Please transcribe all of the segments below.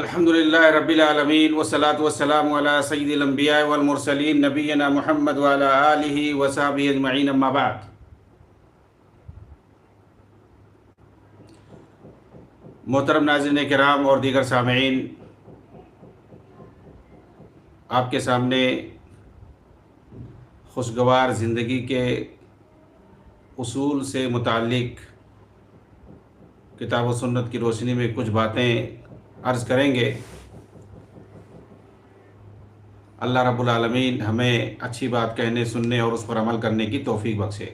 الحمد للہ رب العالمین والصلاة والسلام علی سید الانبیاء والمرسلین نبینا محمد وعلی آلہ وصحبہ اجمعین، اما بعد۔ محترم ناظرین کرام اور دیگر سامعین، آپ کے سامنے خوشگوار زندگی کے اصول سے متعلق کتاب و سنت کی روشنی میں کچھ باتیں عرض کریں گے۔ اللہ رب العالمین ہمیں اچھی بات کہنے، سننے اور اس پر عمل کرنے کی توفیق بخشے۔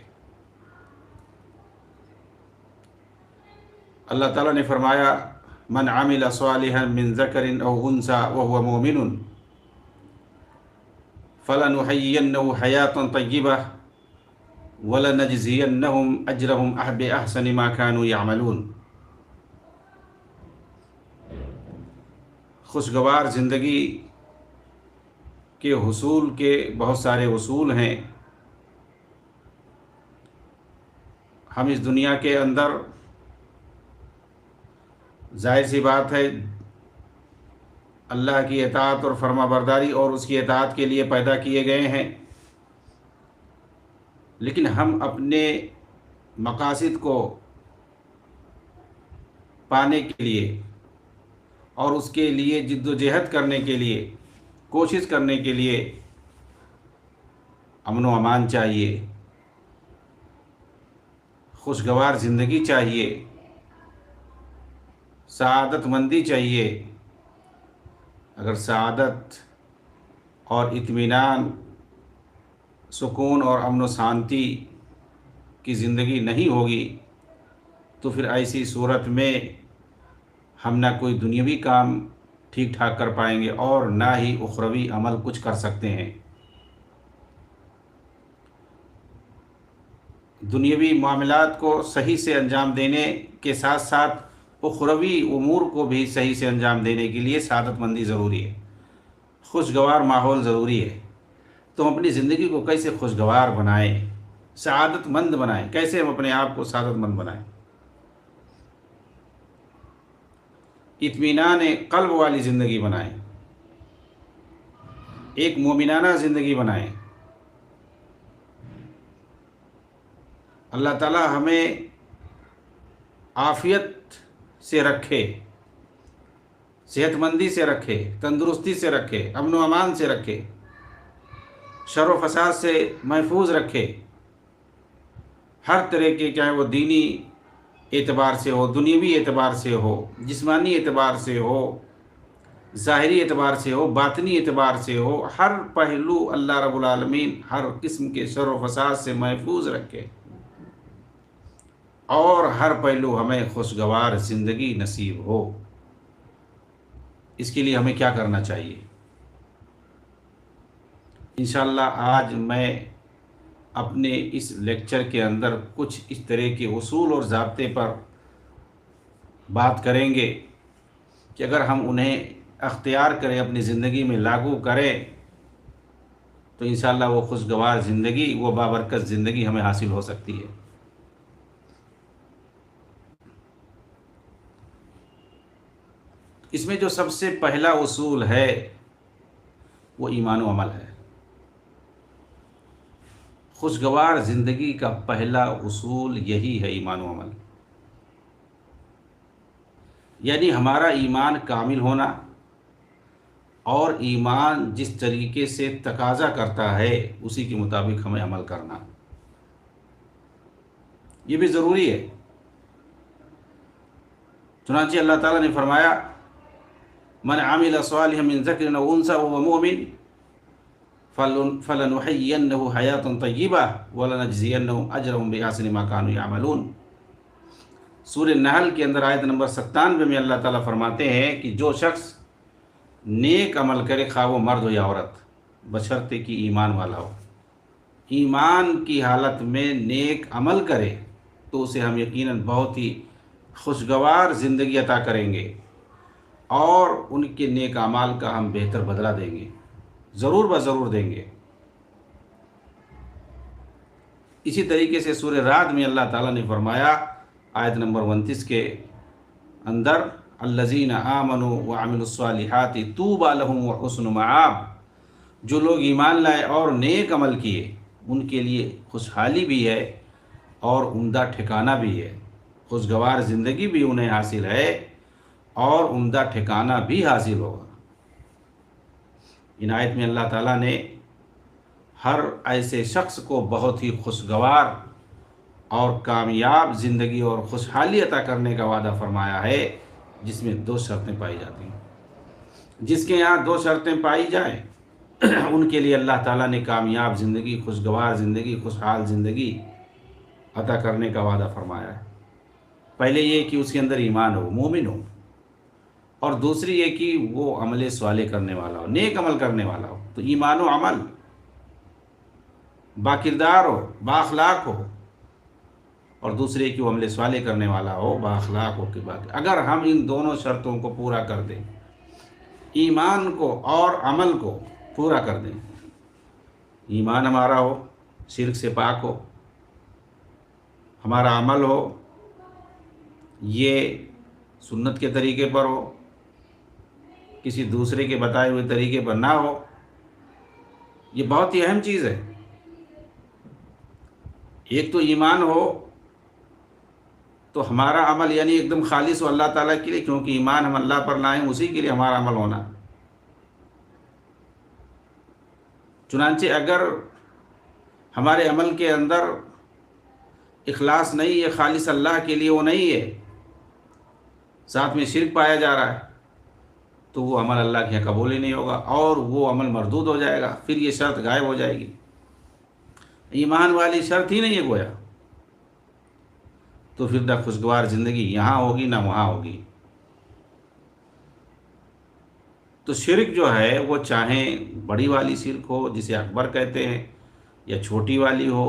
اللہ تعالیٰ نے فرمایا، من عمل صالحا من ذکر او انثى وهو مؤمن فلنحيينه حیاة طیبہ ولنجزینهم اجرهم بأحسن ما كانوا يعملون۔ خوشگوار زندگی کے حصول کے بہت سارے اصول ہیں۔ ہم اس دنیا کے اندر ظاہر سی بات ہے اللہ کی اطاعت اور فرما برداری اور اس کی اطاعت کے لیے پیدا کیے گئے ہیں، لیکن ہم اپنے مقاصد کو پانے کے لیے اور اس کے لیے جد و جہد کرنے کے لیے، کوشش کرنے کے لیے امن و امان چاہیے، خوشگوار زندگی چاہیے، سعادت مندی چاہیے۔ اگر سعادت اور اطمینان، سکون اور امن و شانتی کی زندگی نہیں ہوگی تو پھر ایسی صورت میں ہم نہ کوئی دنیاوی کام ٹھیک ٹھاک کر پائیں گے اور نہ ہی اخروی عمل کچھ کر سکتے ہیں۔ دنیاوی معاملات کو صحیح سے انجام دینے کے ساتھ ساتھ اخروی امور کو بھی صحیح سے انجام دینے کے لیے سعادت مندی ضروری ہے، خوشگوار ماحول ضروری ہے۔ تو ہم اپنی زندگی کو کیسے خوشگوار بنائیں، سعادت مند بنائیں، کیسے ہم اپنے آپ کو سعادت مند بنائیں، اطمینان قلب والی زندگی بنائیں، ایک مومنانہ زندگی بنائیں۔ اللہ تعالی ہمیں عافیت سے رکھے، صحت مندی سے رکھے، تندرستی سے رکھے، امن و امان سے رکھے، شر و فساد سے محفوظ رکھے، ہر طرح کے، چاہے وہ دینی اعتبار سے ہو، دنیاوی اعتبار سے ہو، جسمانی اعتبار سے ہو، ظاہری اعتبار سے ہو، باطنی اعتبار سے ہو، ہر پہلو اللہ رب العالمین ہر قسم کے شر و فساد سے محفوظ رکھے اور ہر پہلو ہمیں خوشگوار زندگی نصیب ہو۔ اس کے لیے ہمیں کیا کرنا چاہیے؟ انشاءاللہ آج میں اپنے اس لیکچر کے اندر کچھ اس طرح کے اصول اور ضابطے پر بات کریں گے کہ اگر ہم انہیں اختیار کریں، اپنی زندگی میں لاگو کریں تو انشاءاللہ وہ خوشگوار زندگی، وہ بابرکت زندگی ہمیں حاصل ہو سکتی ہے۔ اس میں جو سب سے پہلا اصول ہے وہ ایمان و عمل ہے۔ خوشگوار زندگی کا پہلا اصول یہی ہے، ایمان و عمل، یعنی ہمارا ایمان کامل ہونا اور ایمان جس طریقے سے تقاضا کرتا ہے اسی کے مطابق ہمیں عمل کرنا، یہ بھی ضروری ہے۔ چنانچہ اللہ تعالیٰ نے فرمایا، من عمل صالحا من ذکر او انثى وهو مؤمن فلنحيينه حیاة طیبہ ولنجزینهم اجرهم بأحسن ما كانوا يعملون۔ سورہ نحل کے اندر آیت نمبر 97 میں اللہ تعالیٰ فرماتے ہیں کہ جو شخص نیک عمل کرے، خواہ وہ مرد ہو یا عورت، بشرطے کہ ایمان والا ہو، ایمان کی حالت میں نیک عمل کرے تو اسے ہم یقیناً بہت ہی خوشگوار زندگی عطا کریں گے اور ان کے نیک اعمال کا ہم بہتر بدلہ دیں گے، ضرور بضرور دیں گے۔ اسی طریقے سے سورہ رعد میں اللہ تعالیٰ نے فرمایا آیت نمبر 29 کے اندر، الذین آمنوا وعملوا الصالحات طوبی لہم وحسن مآب، جو لوگ ایمان لائے اور نیک عمل کیے ان کے لیے خوشحالی بھی ہے اور عمدہ ٹھکانہ بھی ہے، خوشگوار زندگی بھی انہیں حاصل ہے اور عمدہ ٹھکانہ بھی حاصل ہوگا۔ ان آیت میں اللہ تعالیٰ نے ہر ایسے شخص کو بہت ہی خوشگوار اور کامیاب زندگی اور خوشحالی عطا کرنے کا وعدہ فرمایا ہے، جس میں 2 شرطیں پائی جاتی ہیں۔ جس کے یہاں 2 شرطیں پائی جائیں ان کے لیے اللہ تعالیٰ نے کامیاب زندگی، خوشگوار زندگی، خوشحال زندگی عطا کرنے کا وعدہ فرمایا ہے۔ پہلے یہ کہ اس کے اندر ایمان ہو، مومن ہو، اور دوسری یہ کہ وہ عمل صالح کرنے والا ہو، نیک عمل کرنے والا ہو۔ تو ایمان و عمل، با کردار ہو، با اخلاق ہو، اور دوسرے کہ وہ عمل صالح کرنے والا ہو، با اخلاق ہو کے بعد اگر ہم ان دونوں شرطوں کو پورا کر دیں، ایمان کو اور عمل کو پورا کر دیں، ایمان ہمارا ہو، شرک سے پاک ہو، ہمارا عمل ہو یہ سنت کے طریقے پر ہو، کسی دوسرے کے بتائے ہوئے طریقے پر نہ ہو، یہ بہت ہی اہم چیز ہے۔ ایک تو ایمان ہو تو ہمارا عمل یعنی ایک دم خالص ہو اللہ تعالیٰ کے لیے، کیونکہ ایمان ہم اللہ پر لائیں اسی کے لیے ہمارا عمل ہونا۔ چنانچہ اگر ہمارے عمل کے اندر اخلاص نہیں ہے، خالص اللہ کے لیے وہ نہیں ہے، ساتھ میں شرک پایا جا رہا ہے، تو وہ عمل اللہ کے یہاں قبول ہی نہیں ہوگا اور وہ عمل مردود ہو جائے گا، پھر یہ شرط غائب ہو جائے گی، ایمان والی شرط ہی نہیں ہے گویا۔ تو پھر نہ خوشگوار زندگی یہاں ہوگی نہ وہاں ہوگی۔ تو شرک جو ہے وہ چاہے بڑی والی شرک ہو جسے اکبر کہتے ہیں، یا چھوٹی والی ہو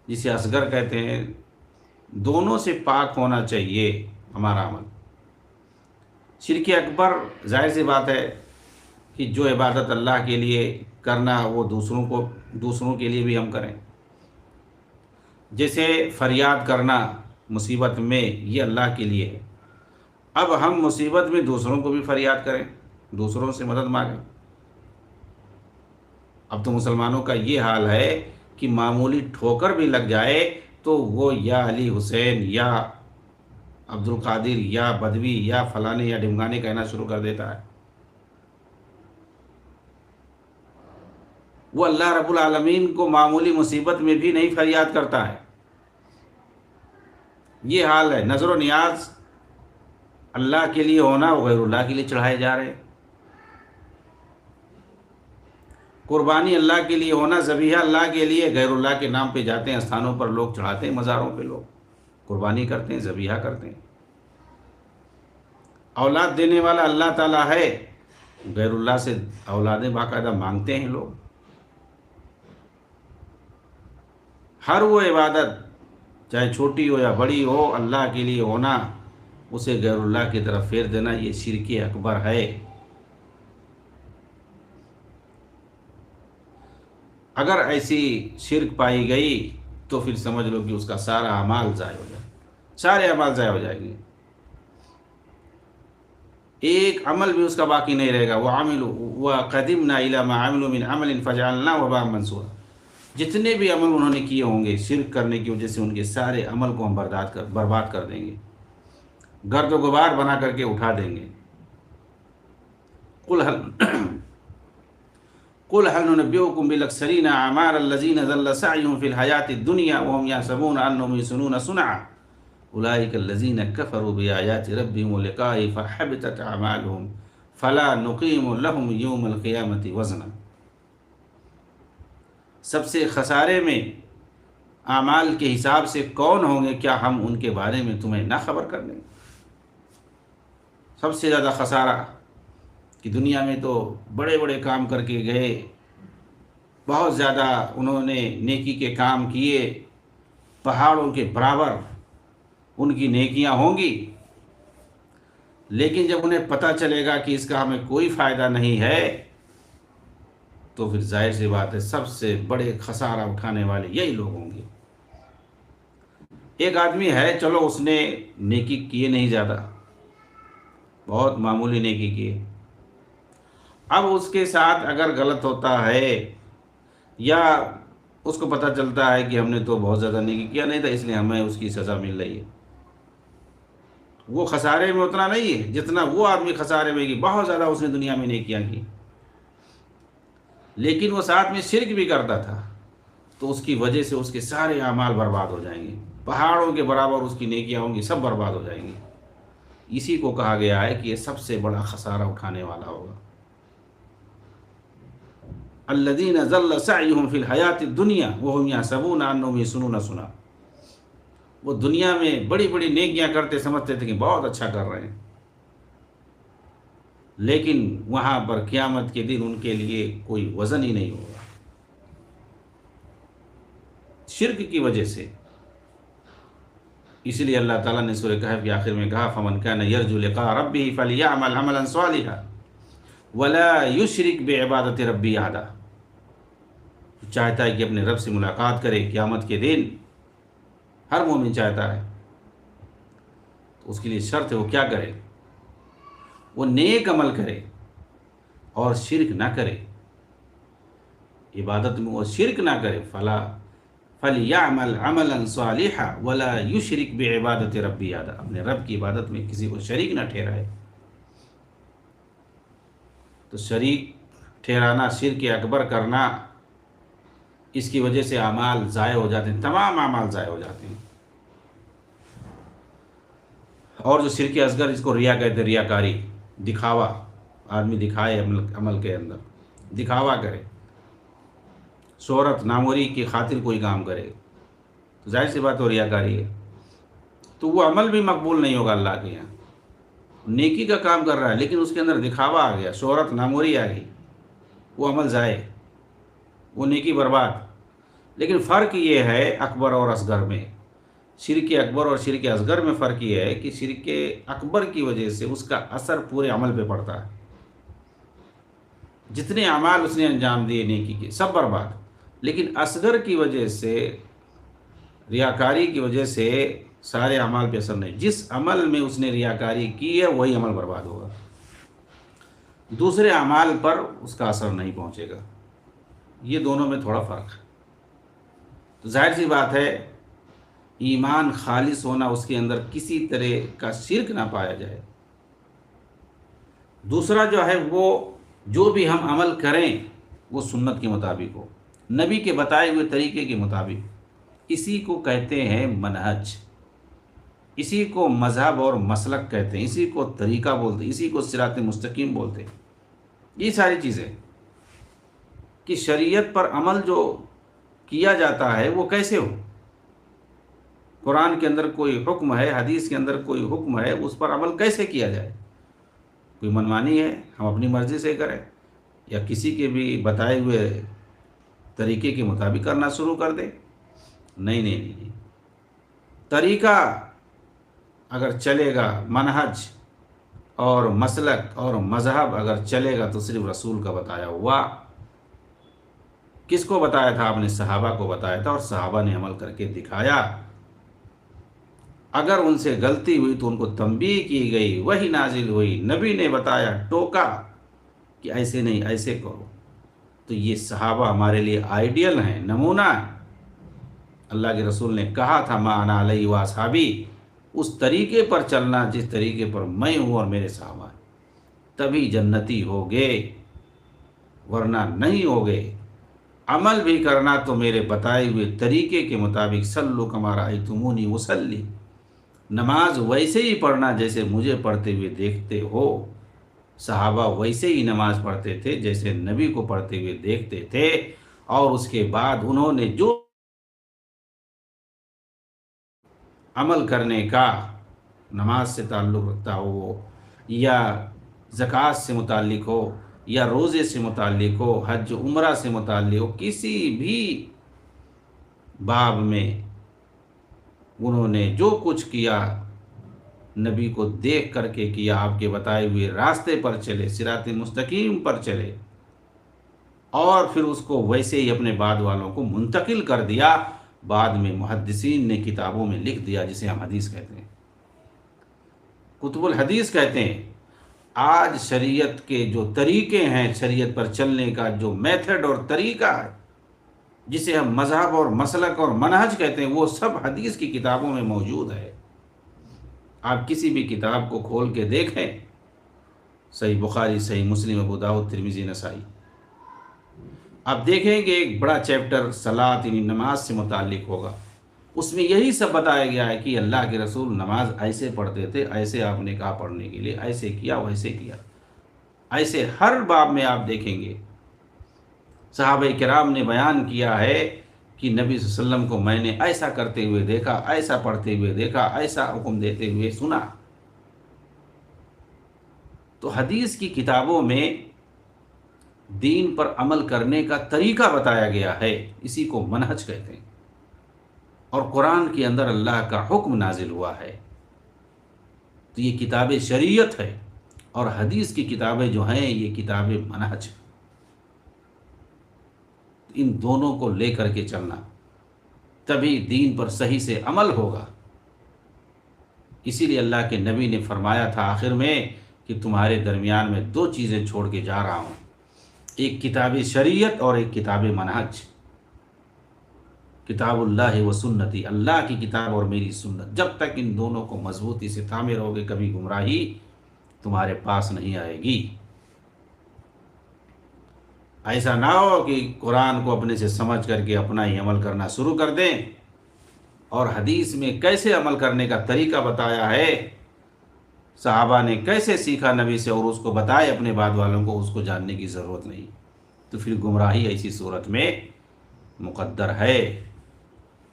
جسے اصغر کہتے ہیں، دونوں سے پاک ہونا چاہیے ہمارا عمل۔ شرک اکبر ظاہر سی بات ہے کہ جو عبادت اللہ کے لیے کرنا وہ دوسروں کے لیے بھی ہم کریں، جیسے فریاد کرنا مصیبت میں، یہ اللہ کے لیے ہے۔ اب ہم مصیبت میں دوسروں کو بھی فریاد کریں، دوسروں سے مدد مانگیں۔ اب تو مسلمانوں کا یہ حال ہے کہ معمولی ٹھوکر بھی لگ جائے تو وہ یا علی حسین یا عبد القادر یا بدوی یا فلانے یا ڈمگانے کہنا شروع کر دیتا ہے۔ وہ اللہ رب العالمین کو معمولی مصیبت میں بھی نہیں فریاد کرتا ہے۔ یہ حال ہے۔ نظر و نیاز اللہ کے لیے ہونا، وہ غیر اللہ کے لیے چڑھائے جا رہے ہیں۔ قربانی اللہ کے لیے ہونا، ذبیحہ اللہ کے لیے، غیر اللہ کے نام پہ جاتے ہیں استھانوں پر لوگ چڑھاتے ہیں، مزاروں پہ لوگ قربانی کرتے ہیں، ذبیحہ کرتے ہیں۔ اولاد دینے والا اللہ تعالیٰ ہے، غیر اللہ سے اولادیں باقاعدہ مانگتے ہیں لوگ۔ ہر وہ عبادت چاہے چھوٹی ہو یا بڑی ہو، اللہ کے لیے ہونا، اسے غیر اللہ کی طرف پھیر دینا، یہ شرک اکبر ہے۔ اگر ایسی شرک پائی گئی تو پھر سمجھ لو کہ اس کا سارا اعمال ضائع ہو جائے، سارے اعمال ضائع ہو جائیں گے، ایک عمل بھی اس کا باقی نہیں رہے گا۔ وَقَدِمْنَا إِلَىٰ مَا عَمِلُوا مِنْ عَمَلٍ فَجَعَلْنَاهُ هَبَاءً مَنثُورًا، جتنے بھی عمل انہوں نے کیے ہوں گے شرک کرنے کی وجہ سے، ان کے سارے عمل کو ہم برباد کر دیں گے، گرد و غبار بنا کر کے اٹھا دیں گے۔ قُلْ هَلْ نُنَبِّئُكُم بِالْأَخْسَرِينَ أَعْمَالًا الَّذِينَ ضَلَّ سَعْيُهُمْ فِي الْحَيَاةِ الدُّنْيَا وَهُمْ يَحْسَبُونَ أَنَّهُمْ يُحْسِنُونَ صُنْعًا أُولَٰئِكَ الَّذِينَ كَفَرُوا بِآيَاتِ رَبِّهِمْ وَلِقَائِهِ فَحَبِطَتْ أَعْمَالُهُمْ فَلَا نُقِيمُ لَهُمْ يَوْمَ الْقِيَامَةِ وَزْنًا۔ سب سے خسارے میں اعمال کے حساب سے کون ہوں گے، کیا ہم ان کے بارے میں تمہیں نہ خبر کر دیں؟ سب سے زیادہ خسارہ کہ دنیا میں تو بڑے بڑے کام کر کے گئے، بہت زیادہ انہوں نے نیکی کے کام کیے، پہاڑوں کے برابر ان کی نیکیاں ہوں گی، لیکن جب انہیں پتہ چلے گا کہ اس کا ہمیں کوئی فائدہ نہیں ہے، تو پھر ظاہر سی بات ہے سب سے بڑے خسارہ اٹھانے والے یہی لوگ ہوں گے۔ ایک آدمی ہے، چلو اس نے نیکی کیے نہیں زیادہ، بہت معمولی نیکی کی ہے، اب اس کے ساتھ اگر غلط ہوتا ہے یا اس کو پتہ چلتا ہے کہ ہم نے تو بہت زیادہ نیکی کیا نہیں تھا اس لیے ہمیں اس کی سزا مل رہی ہے، وہ خسارے میں اتنا نہیں ہے جتنا وہ آدمی خسارے میں کہ بہت زیادہ اس نے دنیا میں نیکیاں کی، لیکن وہ ساتھ میں شرک بھی کرتا تھا، تو اس کی وجہ سے اس کے سارے اعمال برباد ہو جائیں گے، پہاڑوں کے برابر اس کی نیکیاں ہوں گی، سب برباد ہو جائیں گی۔ اسی کو کہا گیا ہے کہ یہ سب سے بڑا خسارہ اٹھانے والا ہوگا۔ الذین ضل سعیہم فی الحیات الدنیا وہم یحسبون انہم یحسنون صنعا، وہ دنیا میں بڑی بڑی نیکیاں کرتے سمجھتے تھے کہ بہت اچھا کر رہے ہیں، لیکن وہاں پر قیامت کے دن ان کے لیے کوئی وزن ہی نہیں ہوگا، شرک کی وجہ سے۔ اس لیے اللہ تعالیٰ نے سورہ کہف کے آخر میں کہا فَمَنْ كَانَ يَرْجُو لِقَاءَ رَبِّهِ فَلْيَعْمَلْ عَمَلًا صَالِحًا وَلَا يُشْرِكْ بِعِبَادَةِ رَبِّهِ أَحَدًا، چاہتا ہے کہ اپنے رب سے ملاقات کرے قیامت کے دن، ہر مومن چاہتا ہے، تو اس کے لیے شرط ہے وہ کیا کرے، وہ نیک عمل کرے اور شرک نہ کرے، عبادت میں وہ شرک نہ کرے، فَلْيَعْمَلْ عَمَلًا صَالِحًا وَلَا يُشْرِكْ بِعِبَادَةِ رَبِّهِ أَحَدًا، اپنے رب کی عبادت میں کسی کو شریک نہ ٹھہرائے۔ تو شریک ٹھہرانا، شرک اکبر کرنا، اس کی وجہ سے اعمال ضائع ہو جاتے ہیں، تمام اعمال ضائع ہو جاتے ہیں۔ اور جو شرک اصغر، اس کو ریا کہتے ہیں، ریاکاری، دکھاوا، آدمی دکھائے عمل کے اندر، دکھاوا کرے، شہرت ناموری کی خاطر کوئی کام کرے، تو ظاہر سی بات ہو ریاکاری ہے، تو وہ عمل بھی مقبول نہیں ہوگا اللہ کے یہاں۔ نیکی کا کام کر رہا ہے لیکن اس کے اندر دکھاوا آ گیا، شہرت ناموری آ گئی، وہ عمل ضائع، وہ نیکی برباد۔ لیکن فرق یہ ہے اکبر اور اصغر میں، شرک اکبر اور شرک اصغر میں فرق یہ ہے کہ شرک اکبر کی وجہ سے اس کا اثر پورے عمل پہ پڑتا ہے، جتنے اعمال اس نے انجام دیے نیکی کے سب برباد، لیکن اصغر کی وجہ سے، ریاکاری کی وجہ سے سارے اعمال پہ اثر نہیں، جس عمل میں اس نے ریاکاری کی ہے وہی عمل برباد ہوگا، دوسرے اعمال پر اس کا اثر نہیں پہنچے گا۔ یہ دونوں میں تھوڑا فرق ہے۔ تو ظاہر سی بات ہے ایمان خالص ہونا، اس کے اندر کسی طرح کا شرک نہ پایا جائے۔ دوسرا جو ہے وہ جو بھی ہم عمل کریں وہ سنت کے مطابق ہو، نبی کے بتائے ہوئے طریقے کے مطابق، اسی کو کہتے ہیں منہج، اسی کو مذہب اور مسلک کہتے ہیں، اسی کو طریقہ بولتے ہیں، اسی کو صراط مستقیم بولتے ہیں۔ یہ ساری چیزیں کہ شریعت پر عمل جو کیا جاتا ہے وہ کیسے ہو، قرآن کے اندر کوئی حکم ہے، حدیث کے اندر کوئی حکم ہے، اس پر عمل کیسے کیا جائے؟ کوئی منمانی ہے ہم اپنی مرضی سے کریں یا کسی کے بھی بتائے ہوئے طریقے کے مطابق کرنا شروع کر دیں؟ نہیں نہیں نہیں نہیں، طریقہ اگر چلے گا، منہج اور مسلک اور مذہب اگر چلے گا تو صرف رسول کا بتایا ہوا۔ کس کو بتایا تھا؟ آپ نے صحابہ کو بتایا تھا، اور صحابہ نے عمل کر کے دکھایا۔ اگر ان سے غلطی ہوئی تو ان کو تنبیہ کی گئی، وہی نازل ہوئی، نبی نے بتایا، ٹوکا کہ ایسے نہیں ایسے کرو۔ تو یہ صحابہ ہمارے لیے آئیڈیل ہیں، نمونہ ہیں۔ اللہ کے رسول نے کہا تھا ما انا علیہ واصحابی، اس طریقے پر چلنا جس طریقے پر میں ہوں اور میرے صحابہ ہیں، تبھی جنتی ہوگے، ورنہ نہیں ہوگے۔ عمل بھی کرنا تو میرے بتائے ہوئے طریقے کے مطابق، صلو کما رأیتمونی اصلی، نماز ویسے ہی پڑھنا جیسے مجھے پڑھتے ہوئے دیکھتے ہو۔ صحابہ ویسے ہی نماز پڑھتے تھے جیسے نبی کو پڑھتے ہوئے دیکھتے تھے، اور اس کے بعد انہوں نے جو عمل کرنے کا، نماز سے تعلق رکھتا ہو یا زکوٰۃ سے متعلق ہو یا روزے سے متعلق ہو، حج عمرہ سے متعلق ہو، کسی بھی باب میں انہوں نے جو کچھ کیا نبی کو دیکھ کر کے کیا، آپ کے بتائے ہوئے راستے پر چلے، صراط مستقیم پر چلے، اور پھر اس کو ویسے ہی اپنے بعد والوں کو منتقل کر دیا۔ بعد میں محدثین نے کتابوں میں لکھ دیا، جسے ہم حدیث کہتے ہیں، کتب الحدیث کہتے ہیں، آج شریعت کے جو طریقے ہیں، شریعت پر چلنے کا جو میتھڈ اور طریقہ ہے، جسے ہم مذہب اور مسلک اور منہج کہتے ہیں، وہ سب حدیث کی کتابوں میں موجود ہے۔ آپ کسی بھی کتاب کو کھول کے دیکھیں، صحیح بخاری، صحیح مسلم، ابو داؤد، ترمذی، نسائی، آپ دیکھیں گے ایک بڑا چیپٹر صلاۃ یعنی نماز سے متعلق ہوگا۔ اس میں یہی سب بتایا گیا ہے کہ اللہ کے رسول نماز ایسے پڑھتے تھے، ایسے آپ نے کہا پڑھنے کے لیے، ایسے کیا، ویسے کیا، ایسے ہر باب میں آپ دیکھیں گے صحابہ کرام نے بیان کیا ہے کہ نبی صلی اللہ علیہ وسلم کو میں نے ایسا کرتے ہوئے دیکھا، ایسا پڑھتے ہوئے دیکھا، ایسا حکم دیتے ہوئے سنا۔ تو حدیث کی کتابوں میں دین پر عمل کرنے کا طریقہ بتایا گیا ہے، اسی کو منہج کہتے ہیں۔ اور قرآن کے اندر اللہ کا حکم نازل ہوا ہے، تو یہ کتاب شریعت ہے، اور حدیث کی کتابیں جو ہیں یہ کتاب منہج ہے۔ ان دونوں کو لے کر کے چلنا، تبھی دین پر صحیح سے عمل ہوگا۔ اسی لیے اللہ کے نبی نے فرمایا تھا آخر میں کہ تمہارے درمیان میں دو چیزیں چھوڑ کے جا رہا ہوں، ایک کتاب شریعت اور ایک کتاب منہج۔ کتاب اللہ و سنتی، اللہ کی کتاب اور میری سنت، جب تک ان دونوں کو مضبوطی سے تھامے رہو گے کبھی گمراہی تمہارے پاس نہیں آئے گی۔ ایسا نہ ہو کہ قرآن کو اپنے سے سمجھ کر کے اپنا ہی عمل کرنا شروع کر دیں، اور حدیث میں کیسے عمل کرنے کا طریقہ بتایا ہے، صحابہ نے کیسے سیکھا نبی سے، اور اس کو بتائے اپنے بعد والوں کو، اس کو جاننے کی ضرورت نہیں، تو پھر گمراہی ایسی صورت میں مقدر ہے۔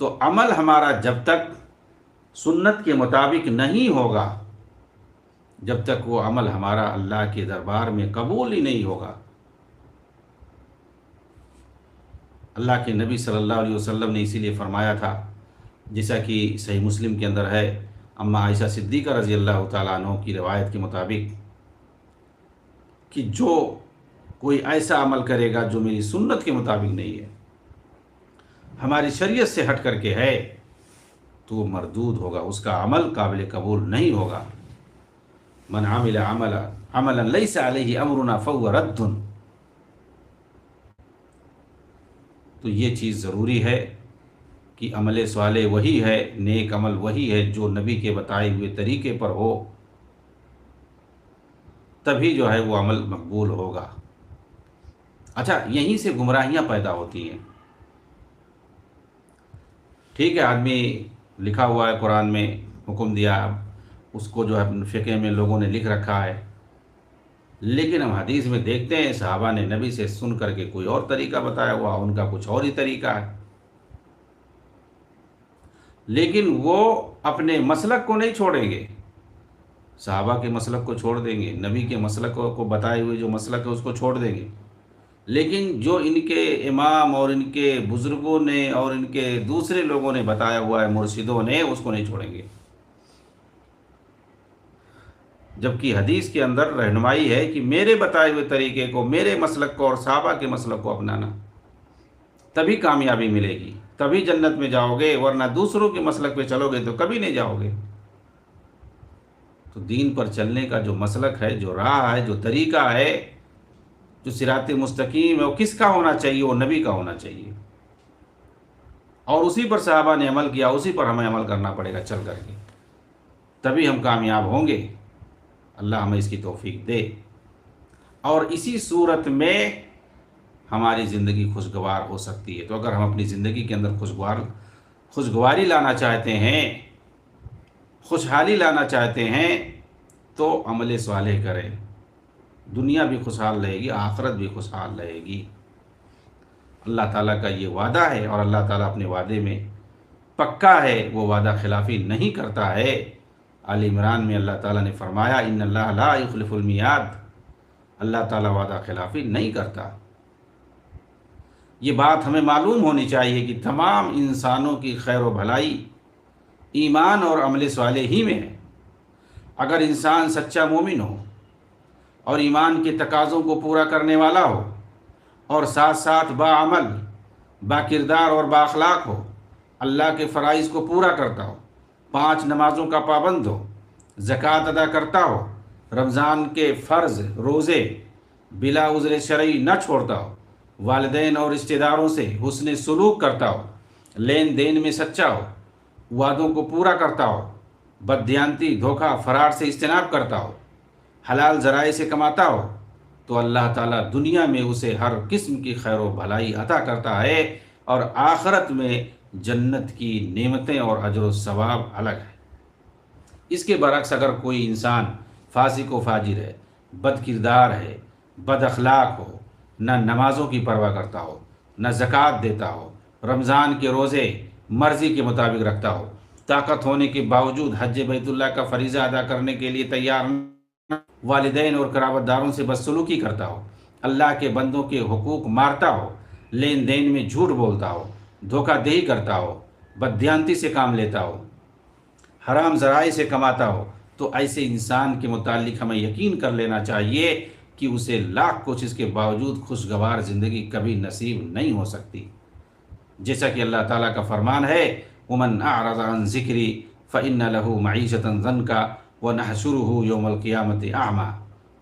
تو عمل ہمارا جب تک سنت کے مطابق نہیں ہوگا، جب تک وہ عمل ہمارا اللہ کے دربار میں قبول ہی نہیں ہوگا۔ اللہ کے نبی صلی اللہ علیہ وسلم نے اسی لیے فرمایا تھا، جیسا کہ صحیح مسلم کے اندر ہے، اما عائشہ صدیقہ رضی اللہ تعالیٰ عنہ کی روایت کے مطابق، کہ جو کوئی ایسا عمل کرے گا جو میری سنت کے مطابق نہیں ہے، ہماری شریعت سے ہٹ کر کے ہے، تو وہ مردود ہوگا، اس کا عمل قابل قبول نہیں ہوگا۔ من عمل عملا لیس علیہ امرنا فہو رد۔ تو یہ چیز ضروری ہے کہ عمل صالح وہی ہے، نیک عمل وہی ہے جو نبی کے بتائے ہوئے طریقے پر ہو، تبھی جو ہے وہ عمل مقبول ہوگا۔ اچھا، یہیں سے گمراہیاں پیدا ہوتی ہیں۔ ٹھیک ہے، آدمی لکھا ہوا ہے قرآن میں، حکم دیا، اس کو جو ہے فقہ میں لوگوں نے لکھ رکھا ہے، لیکن ہم حدیث میں دیکھتے ہیں صحابہ نے نبی سے سن کر کے کوئی اور طریقہ بتایا ہوا، ان کا کچھ اور ہی طریقہ ہے، لیکن وہ اپنے مسلک کو نہیں چھوڑیں گے، صحابہ کے مسلک کو چھوڑ دیں گے، نبی کے مسلک کو بتائے ہوئے جو مسلک ہے اس کو چھوڑ دیں گے، لیکن جو ان کے امام اور ان کے بزرگوں نے اور ان کے دوسرے لوگوں نے بتایا ہوا ہے، مرشدوں نے، اس کو نہیں چھوڑیں گے۔ جبکہ حدیث کے اندر رہنمائی ہے کہ میرے بتائے ہوئے طریقے کو، میرے مسلک کو اور صحابہ کے مسلک کو اپنانا، تبھی کامیابی ملے گی، تبھی جنت میں جاؤ گے، ورنہ دوسروں کے مسلک پہ چلو گے تو کبھی نہیں جاؤ گے۔ تو دین پر چلنے کا جو مسلک ہے، جو راہ ہے، جو طریقہ ہے، جو صراط مستقیم ہے، وہ کس کا ہونا چاہیے؟ وہ نبی کا ہونا چاہیے، اور اسی پر صحابہ نے عمل کیا، اسی پر ہمیں عمل کرنا پڑے گا چل کر کے، تبھی ہم کامیاب ہوں گے۔ اللہ ہمیں اس کی توفیق دے، اور اسی صورت میں ہماری زندگی خوشگوار ہو سکتی ہے۔ تو اگر ہم اپنی زندگی کے اندر خوشگواری لانا چاہتے ہیں، خوشحالی لانا چاہتے ہیں، تو عمل صالح کریں، دنیا بھی خوشحال رہے گی، آخرت بھی خوشحال رہے گی۔ اللہ تعالیٰ کا یہ وعدہ ہے، اور اللہ تعالیٰ اپنے وعدے میں پکا ہے، وہ وعدہ خلافی نہیں کرتا ہے۔ آل عمران میں اللہ تعالیٰ نے فرمایا، ان اللہ لا یخلف المیعاد، اللہ تعالیٰ وعدہ خلافی نہیں کرتا۔ یہ بات ہمیں معلوم ہونی چاہیے کہ تمام انسانوں کی خیر و بھلائی ایمان اور عمل صالح ہی میں ہے۔ اگر انسان سچا مومن ہو اور ایمان کے تقاضوں کو پورا کرنے والا ہو، اور ساتھ ساتھ باعمل، با کردار اور با اخلاق ہو، اللہ کے فرائض کو پورا کرتا ہو، 5 نمازوں کا پابند ہو، زکوٰۃ ادا کرتا ہو، رمضان کے فرض روزے بلا عذر شرعی نہ چھوڑتا ہو، والدین اور رشتہ داروں سے حسن سلوک کرتا ہو، لین دین میں سچا ہو، وعدوں کو پورا کرتا ہو، بددیانتی دھوکہ فراڈ سے اجتناب کرتا ہو، حلال ذرائع سے کماتا ہو، تو اللہ تعالیٰ دنیا میں اسے ہر قسم کی خیر و بھلائی عطا کرتا ہے، اور آخرت میں جنت کی نعمتیں اور اجر و ثواب الگ ہے۔ اس کے برعکس اگر کوئی انسان فاسق و فاجر ہے، بد کردار ہے، بد اخلاق ہو، نہ نمازوں کی پرواہ کرتا ہو، نہ زکوٰۃ دیتا ہو، رمضان کے روزے مرضی کے مطابق رکھتا ہو، طاقت ہونے کے باوجود حج بیت اللہ کا فریضہ ادا کرنے کے لیے تیار نہ، والدین اور قرابت داروں سے بدسلوکی کرتا ہو، اللہ کے بندوں کے حقوق مارتا ہو، لین دین میں جھوٹ بولتا ہو، دھوکہ دہی کرتا ہو، بددیانتی سے کام لیتا ہو، حرام ذرائع سے کماتا ہو، تو ایسے انسان کے متعلق ہمیں یقین کر لینا چاہیے کہ اسے لاکھ کوشش کے باوجود خوشگوار زندگی کبھی نصیب نہیں ہو سکتی، جیسا کہ اللہ تعالیٰ کا فرمان ہے وَمَنْ أَعْرَضَ عَنْ ذِكْرِي فَإِنَّ لَهُ مَعِيشَةً ضَنْكَ وَنَحْشُرُهُ يَوْمَ الْقِيَامَةِ أَعْمَى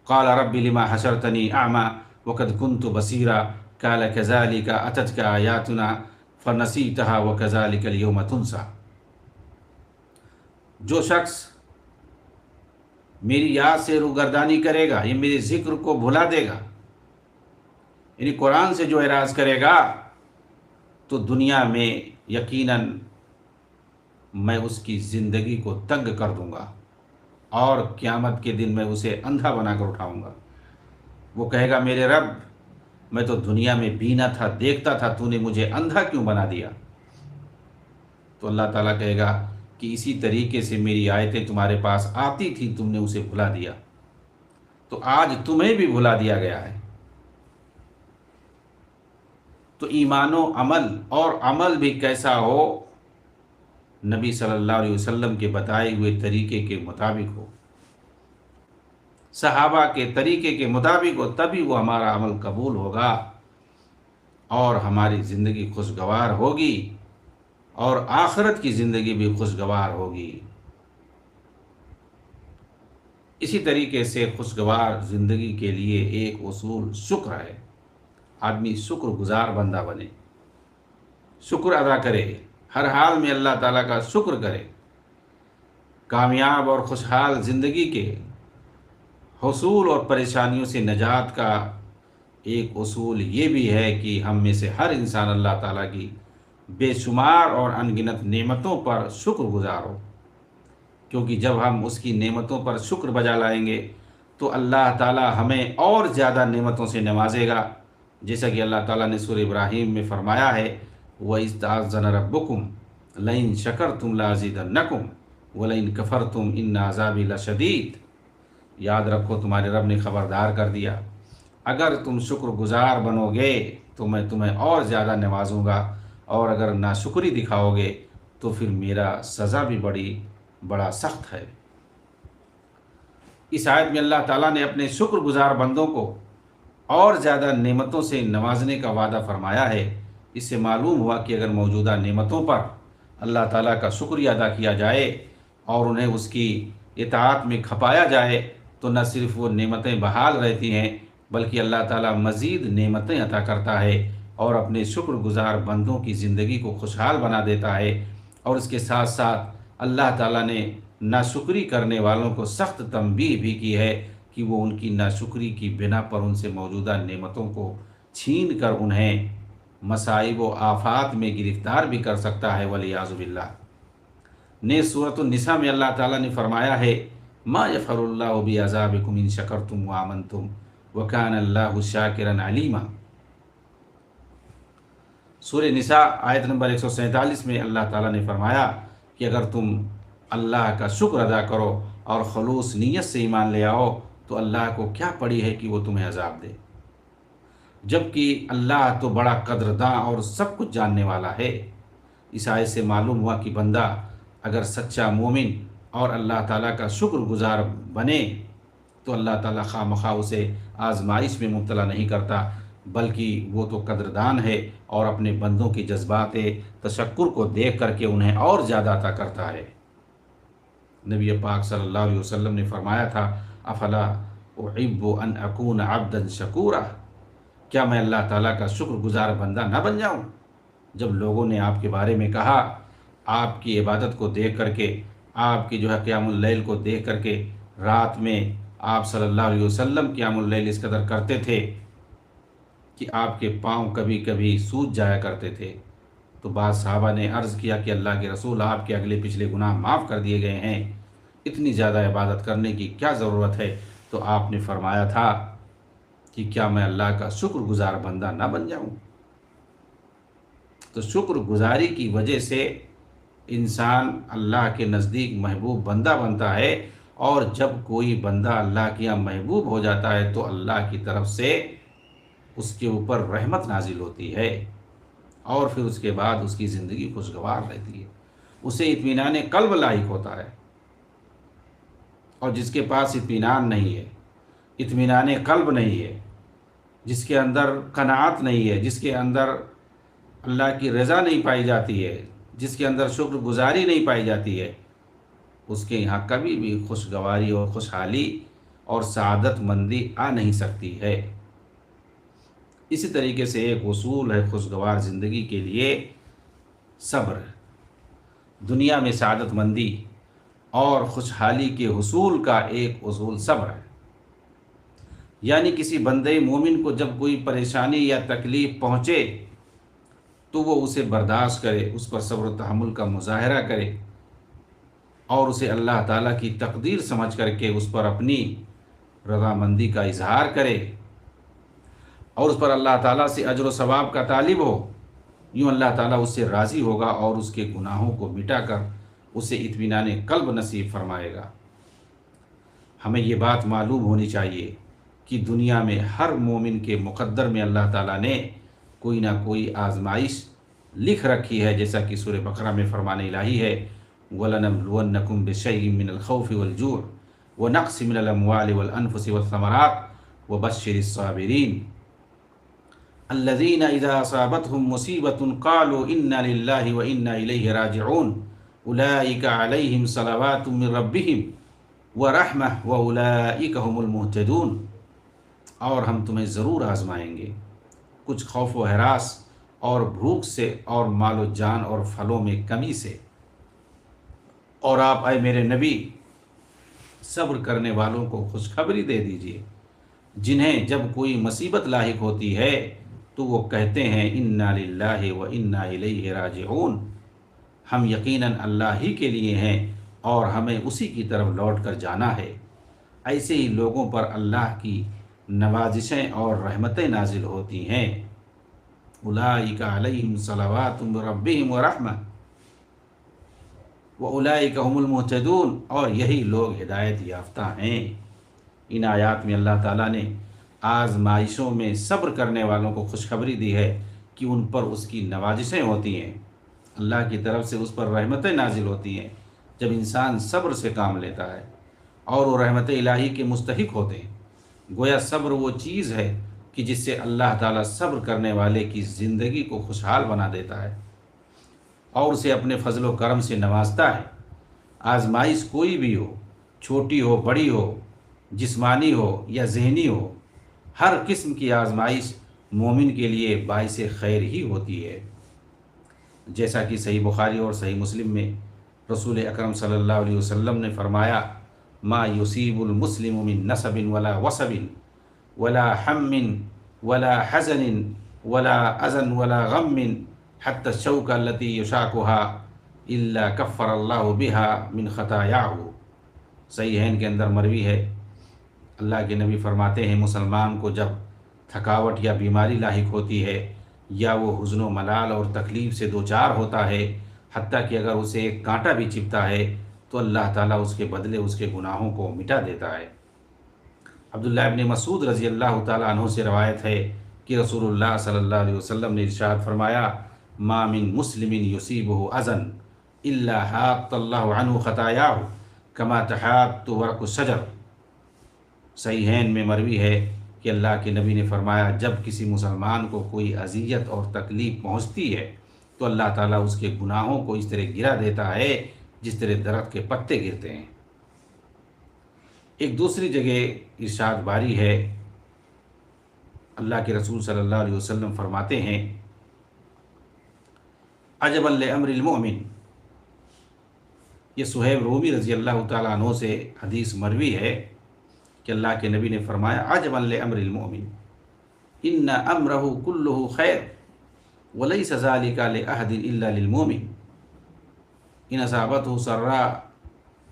قَالَ رَبِّ لِمَا حَشَرْتَنِي أَعْمَى وَقَدْ كُنْتُ بَصِيرًا قَالَ كَذَلِكَ أَتَتْكَ آيَاتُنَا فَنَسِيتَهَا وَكَذَلِكَ الْيَوْمَ تُنسَى۔ جو شخص میری یاد سے روگردانی کرے گا، یہ میرے ذکر کو بھلا دے گا، یعنی قرآن سے جو اعراض کرے گا، تو دنیا میں یقیناً میں اس کی زندگی کو تنگ کر دوں گا، اور قیامت کے دن میں اسے اندھا بنا کر اٹھاؤں گا۔ وہ کہے گا میرے رب، میں تو دنیا میں بینا تھا، دیکھتا تھا، تو نے مجھے اندھا کیوں بنا دیا؟ تو اللہ تعالیٰ کہے گا کہ اسی طریقے سے میری آیتیں تمہارے پاس آتی تھی، تم نے اسے بھلا دیا، تو آج تمہیں بھی بھلا دیا گیا ہے۔ تو ایمان و عمل، اور عمل بھی کیسا ہو؟ نبی صلی اللہ علیہ وسلم کے بتائے ہوئے طریقے کے مطابق ہو، صحابہ کے طریقے کے مطابق ہو، تبھی وہ ہمارا عمل قبول ہوگا اور ہماری زندگی خوشگوار ہوگی، اور آخرت کی زندگی بھی خوشگوار ہوگی۔ اسی طریقے سے خوشگوار زندگی کے لیے ایک اصول شکر ہے۔ آدمی شکر گزار بندہ بنے، شکر ادا کرے، ہر حال میں اللہ تعالیٰ کا شکر کرے۔ کامیاب اور خوشحال زندگی کے حصول اور پریشانیوں سے نجات کا ایک اصول یہ بھی ہے کہ ہم میں سے ہر انسان اللہ تعالیٰ کی بے شمار اور انگنت نعمتوں پر شکر گزار ہو، کیونکہ جب ہم اس کی نعمتوں پر شکر بجا لائیں گے تو اللہ تعالیٰ ہمیں اور زیادہ نعمتوں سے نوازے گا، جیسا کہ اللہ تعالیٰ نے سورہ ابراہیم میں فرمایا ہے وَإِذْ تَعَذَّنَ رَبُّكُمْ لَئِن شَكَرْتُمْ لَأَزِيدَنَّكُمْ وَلَئِن كَفَرْتُمْ إِنَّ عَذَابِي لَشَدِيدٌ۔ یاد رکھو تمہارے رب نے خبردار کر دیا، اگر تم شکر گزار بنو گے تو میں تمہیں اور زیادہ نوازوں گا، اور اگر ناشکری دکھاؤ گے تو پھر میرا سزا بھی بڑا سخت ہے۔ اس آیت میں اللہ تعالیٰ نے اپنے شکر گزار بندوں کو اور زیادہ نعمتوں سے نوازنے کا وعدہ فرمایا ہے۔ اس سے معلوم ہوا کہ اگر موجودہ نعمتوں پر اللہ تعالیٰ کا شکریہ ادا کیا جائے اور انہیں اس کی اطاعت میں کھپایا جائے تو نہ صرف وہ نعمتیں بحال رہتی ہیں بلکہ اللہ تعالیٰ مزید نعمتیں عطا کرتا ہے اور اپنے شکر گزار بندوں کی زندگی کو خوشحال بنا دیتا ہے۔ اور اس کے ساتھ ساتھ اللہ تعالیٰ نے ناشکری کرنے والوں کو سخت تنبیہ بھی کی ہے کہ وہ ان کی ناشکری کی بنا پر ان سے موجودہ نعمتوں کو چھین کر انہیں مصائب و آفات میں گرفتار بھی کر سکتا ہے، والعیاذ باللہ۔ نیز سورۃ النساء میں اللہ تعالیٰ نے فرمایا ہے ما یفعل اللہ بعذابکم ان شکرتم وآمنتم وکان اللہ شاکرا علیما۔ سورہ نساء آیت نمبر 147 میں اللہ تعالیٰ نے فرمایا کہ اگر تم اللہ کا شکر ادا کرو اور خلوص نیت سے ایمان لے آؤ تو اللہ کو کیا پڑی ہے کہ وہ تمہیں عذاب دے، جبکہ اللہ تو بڑا قدرداں اور سب کچھ جاننے والا ہے۔ اس آیت سے معلوم ہوا کہ بندہ اگر سچا مومن اور اللہ تعالیٰ کا شکر گزار بنے تو اللہ تعالیٰ خواہ مخواہ اسے آزمائش میں مبتلا نہیں کرتا، بلکہ وہ تو قدردان ہے اور اپنے بندوں کی جذبات تشکر کو دیکھ کر کے انہیں اور زیادہ عطا کرتا ہے۔ نبی پاک صلی اللہ علیہ وسلم نے فرمایا تھا افلا احب ان اکون عبدا شکورا، کیا میں اللہ تعالیٰ کا شکر گزار بندہ نہ بن جاؤں؟ جب لوگوں نے آپ کے بارے میں کہا، آپ کی عبادت کو دیکھ کر کے، آپ کی جو ہے قیام اللیل کو دیکھ کر کے، رات میں آپ صلی اللہ علیہ وسلم قیام اللیل اس قدر کرتے تھے کہ آپ کے پاؤں کبھی کبھی سوج جایا کرتے تھے، تو بعض صحابہ نے عرض کیا کہ اللہ کے رسول، آپ کے اگلے پچھلے گناہ معاف کر دیے گئے ہیں، اتنی زیادہ عبادت کرنے کی کیا ضرورت ہے؟ تو آپ نے فرمایا تھا کہ کیا میں اللہ کا شکر گزار بندہ نہ بن جاؤں؟ تو شکر گزاری کی وجہ سے انسان اللہ کے نزدیک محبوب بندہ بنتا ہے، اور جب کوئی بندہ اللہ کے یہاں محبوب ہو جاتا ہے تو اللہ کی طرف سے اس کے اوپر رحمت نازل ہوتی ہے، اور پھر اس کے بعد اس کی زندگی خوشگوار رہتی ہے، اسے اطمینان قلب لاحق ہوتا ہے۔ اور جس کے پاس اطمینان نہیں ہے، اطمینان قلب نہیں ہے، جس کے اندر قناعت نہیں ہے، جس کے اندر اللہ کی رضا نہیں پائی جاتی ہے، جس کے اندر شکر گزاری نہیں پائی جاتی ہے، اس کے یہاں کبھی بھی خوشگواری اور خوشحالی اور سعادت مندی آ نہیں سکتی ہے۔ اسی طریقے سے ایک اصول ہے خوشگوار زندگی کے لیے، صبر۔ دنیا میں سعادت مندی اور خوشحالی کے حصول کا ایک اصول صبر ہے، یعنی کسی بندے مومن کو جب کوئی پریشانی یا تکلیف پہنچے تو وہ اسے برداشت کرے، اس پر صبر و تحمل کا مظاہرہ کرے، اور اسے اللہ تعالیٰ کی تقدیر سمجھ کر کے اس پر اپنی رضامندی کا اظہار کرے، اور اس پر اللہ تعالیٰ سے اجر و ثواب کا طالب ہو۔ یوں اللہ تعالیٰ اس سے راضی ہوگا اور اس کے گناہوں کو مٹا کر اسے اطمینان قلب نصیب فرمائے گا۔ ہمیں یہ بات معلوم ہونی چاہیے کہ دنیا میں ہر مومن کے مقدر میں اللہ تعالیٰ نے کوئی نہ کوئی آزمائش لکھ رکھی ہے، جیسا کہ سورہ بقرہ میں فرمان الہی ہے، وَلَنَبْلُوَنَّكُمْ بِشَيْءٍ مِّنَ الْخَوْفِ وَالْجُوعِ وَنَقْصٍ مِّنَ الْأَمْوَالِ وَالْأَنفُسِ وَالثَّمَرَاتِ وَبَشِّرِ الصَّابِرِينَ الَّذِينَ إِذَا أَصَابَتْهُم مُّصِيبَةٌ قَالُوا إِنَّا لِلَّهِ وَإِنَّا إِلَيْهِ رَاجِعُونَ أُولَٰئِكَ عَلَيْهِمْ صَلَوَاتٌ مِّن رَّبِّهِمْ وَرَحْمَةٌ وَأُولَٰئِكَ هُمُ الْمُهْتَدُونَ۔ اور ہم تمہیں ضرور آزمائیں گے، کچھ خوف و ہراس اور بھوک سے، اور مال و جان اور پھلوں میں کمی سے، اور آپ اے میرے نبی صبر کرنے والوں کو خوشخبری دے دیجیے، جنہیں جب کوئی مصیبت لاحق ہوتی ہے تو وہ کہتے ہیں انا للہ و انا الیہ راجعون، ہم یقیناً اللہ ہی کے لیے ہیں اور ہمیں اسی کی طرف لوٹ کر جانا ہے۔ ایسے ہی لوگوں پر اللہ کی نوازشیں اور رحمتیں نازل ہوتی ہیں۔ اولئک علیہم صلوات من ربہم ورحمہ واولئک هم المہتدون، اور یہی لوگ ہدایت یافتہ ہیں۔ ان آیات میں اللہ تعالیٰ نے آزمائشوں میں صبر کرنے والوں کو خوشخبری دی ہے کہ ان پر اس کی نوازشیں ہوتی ہیں، اللہ کی طرف سے اس پر رحمتیں نازل ہوتی ہیں جب انسان صبر سے کام لیتا ہے، اور وہ رحمت الہی کے مستحق ہوتے ہیں۔ گویا صبر وہ چیز ہے کہ جس سے اللہ تعالیٰ صبر کرنے والے کی زندگی کو خوشحال بنا دیتا ہے اور اسے اپنے فضل و کرم سے نوازتا ہے۔ آزمائش کوئی بھی ہو، چھوٹی ہو بڑی ہو، جسمانی ہو یا ذہنی ہو، ہر قسم کی آزمائش مومن کے لیے باعث خیر ہی ہوتی ہے۔ جیسا کہ صحیح بخاری اور صحیح مسلم میں رسول اکرم صلی اللہ علیہ وسلم نے فرمایا، ما یصیب المسلم من نصب ولا وصب ولا ہم ولا حزن ولا اذن ولا غم حتى الشوكة التي يشاكها الا كفر الله بها من خطاياه۔ صحیحین کے اندر مروی ہے، اللہ کے نبی فرماتے ہیں مسلمان کو جب تھکاوٹ یا بیماری لاحق ہوتی ہے، یا وہ حزن و ملال اور تکلیف سے دوچار ہوتا ہے، حتیٰ کہ اگر اسے ایک کانٹا بھی چبھتا ہے تو اللہ تعالیٰ اس کے بدلے اس کے گناہوں کو مٹا دیتا ہے۔ عبداللہ ابن مسعود رضی اللہ تعالیٰ عنہ سے روایت ہے کہ رسول اللہ صلی اللہ علیہ وسلم نے ارشاد فرمایا، ما من مسلم یصیبہ اذن الا حاط اللہ عنہ خطایاہ کما تحاط ورق الشجر۔ صحیحین میں مروی ہے کہ اللہ کے نبی نے فرمایا، جب کسی مسلمان کو کوئی اذیت اور تکلیف پہنچتی ہے تو اللہ تعالیٰ اس کے گناہوں کو اس طرح گرا دیتا ہے جس طرح درخت کے پتے گرتے ہیں۔ ایک دوسری جگہ ارشاد باری ہے، اللہ کے رسول صلی اللہ علیہ وسلم فرماتے ہیں عجبا لامر المؤمن، یہ صہیب رومی رضی اللہ تعالیٰ عنہ سے حدیث مروی ہے کہ اللہ کے نبی نے فرمایا عجبا لامر المؤمن ان امرہ کلہ خیر ولیس ذلک لأحد الا للمؤمن ان اصابته سراء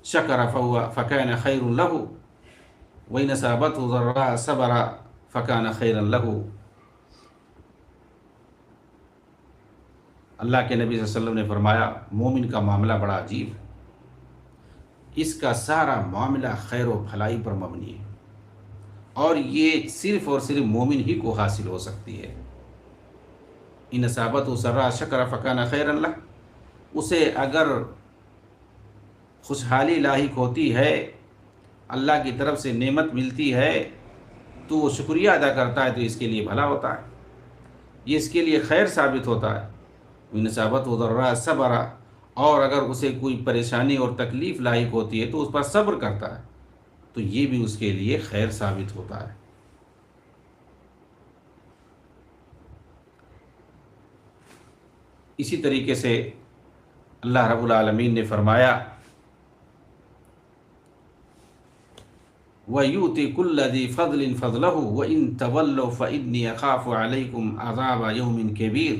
شکر فکان خیر له وان اصابته ضراء صبر فکان خیرا له۔ اللہ کے نبی صلی اللہ علیہ وسلم نے فرمایا مومن کا معاملہ بڑا عجیب ہے، اس کا سارا معاملہ خیر و بھلائی پر مبنی ہے، اور یہ صرف اور صرف مومن ہی کو حاصل ہو سکتی ہے۔ ان اصابته سراء شکر فکان خیرا لہ، اسے اگر خوشحالی لاحق ہوتی ہے، اللہ کی طرف سے نعمت ملتی ہے تو وہ شکریہ ادا کرتا ہے تو اس کے لیے بھلا ہوتا ہے، یہ اس کے لیے خیر ثابت ہوتا ہے۔ نصابت ضراء صبر، اور اگر اسے کوئی پریشانی اور تکلیف لاحق ہوتی ہے تو اس پر صبر کرتا ہے تو یہ بھی اس کے لیے خیر ثابت ہوتا ہے۔ اسی طریقے سے اللہ رب العالمین نے فرمایا وَيُؤْتِ كُلَّ ذِي فَضْلٍ فَضْلَهُ وَإِن تَوَلَّوْا فَإِنِّي أَخَافُ عَلَيْكُمْ عَذَابَ يَوْمٍ كَبِيرٍ۔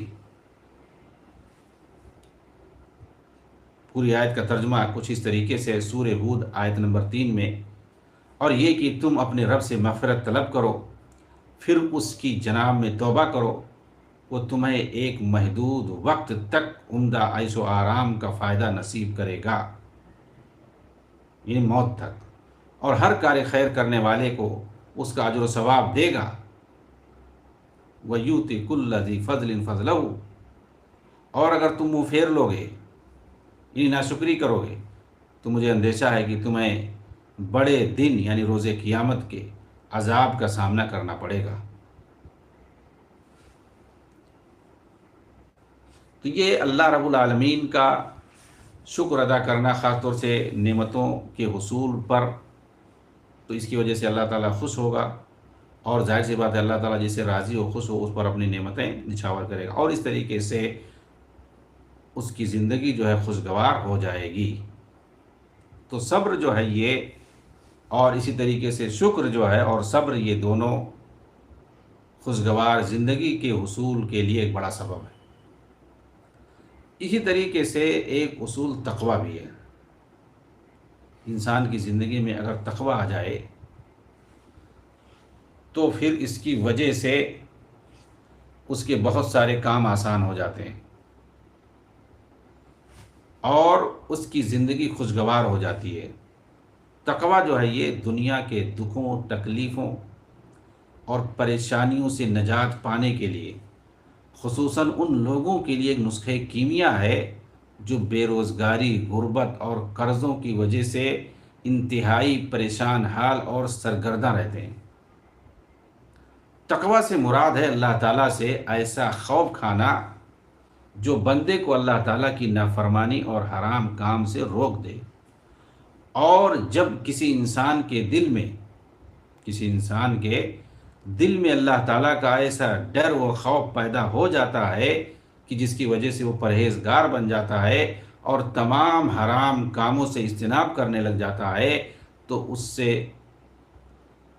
پوری آیت کا ترجمہ کچھ اس طریقے سے سورہ ہود آیت نمبر 3 میں، اور یہ کہ تم اپنے رب سے مغفرت طلب کرو پھر اس کی جناب میں توبہ کرو، وہ تمہیں ایک محدود وقت تک عمدہ عیش و آرام کا فائدہ نصیب کرے گا، یعنی موت تک، اور ہر کار خیر کرنے والے کو اس کا اجر و ثواب دے گا۔ وَيُؤْتِ كُلَّ ذِي فَضْلٍ فَضْلَهُ، اور اگر تم منہ پھیر لوگے یعنی ناشکری کرو گے تو مجھے اندیشہ ہے کہ تمہیں بڑے دن یعنی روز قیامت کے عذاب کا سامنا کرنا پڑے گا۔ تو یہ اللہ رب العالمین کا شکر ادا کرنا، خاص طور سے نعمتوں کے حصول پر، تو اس کی وجہ سے اللہ تعالیٰ خوش ہوگا، اور ظاہر سی بات ہے اللہ تعالیٰ جس سے راضی ہو خوش ہو اس پر اپنی نعمتیں نچھاور کرے گا، اور اس طریقے سے اس کی زندگی جو ہے خوشگوار ہو جائے گی۔ تو صبر جو ہے یہ، اور اسی طریقے سے شکر جو ہے اور صبر، یہ دونوں خوشگوار زندگی کے حصول کے لیے ایک بڑا سبب ہے۔ اسی طریقے سے ایک اصول تقویٰ بھی ہے، انسان کی زندگی میں اگر تقویٰ آ جائے تو پھر اس کی وجہ سے اس کے بہت سارے کام آسان ہو جاتے ہیں اور اس کی زندگی خوشگوار ہو جاتی ہے۔ تقویٰ جو ہے یہ دنیا کے دکھوں، تکلیفوں اور پریشانیوں سے نجات پانے کے لیے، خصوصاً ان لوگوں کے لیے ایک نسخہ کیمیا ہے جو بے روزگاری، غربت اور قرضوں کی وجہ سے انتہائی پریشان حال اور سرگرداں رہتے ہیں۔ تقویٰ سے مراد ہے اللہ تعالیٰ سے ایسا خوف کھانا جو بندے کو اللہ تعالیٰ کی نافرمانی اور حرام کام سے روک دے، اور جب کسی انسان کے دل میں اللہ تعالیٰ کا ایسا ڈر و خوف پیدا ہو جاتا ہے کہ جس کی وجہ سے وہ پرہیزگار بن جاتا ہے اور تمام حرام کاموں سے اجتناب کرنے لگ جاتا ہے، تو اس سے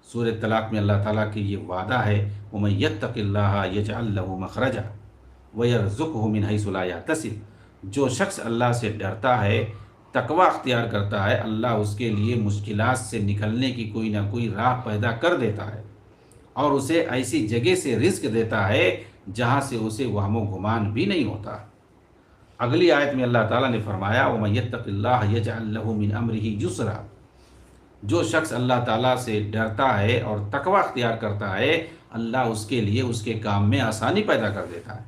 سورہ طلاق میں اللہ تعالیٰ کی یہ وعدہ ہے وَمَن يَتَّقِ اللَّهَ يَجْعَل لَّهُ مَخْرَجًا وَيَرْزُقْهُ مِنْ حَيْثُ لَا يَحْتَسِبُ۔ جو شخص اللہ سے ڈرتا ہے، تقویٰ اختیار کرتا ہے، اللہ اس کے لیے مشکلات سے نکلنے کی کوئی نہ کوئی راہ پیدا کر دیتا ہے، اور اسے ایسی جگہ سے رزق دیتا ہے جہاں سے اسے وہم و گمان بھی نہیں ہوتا۔ اگلی آیت میں اللہ تعالیٰ نے فرمایا وَمَن يَتَّقِ اللَّهَ يَجْعَل لَّهُ مِنْ أَمْرِهِ يُسْرًا۔ جو شخص اللہ تعالیٰ سے ڈرتا ہے اور تقویٰ اختیار کرتا ہے، اللہ اس کے لیے اس کے کام میں آسانی پیدا کر دیتا ہے۔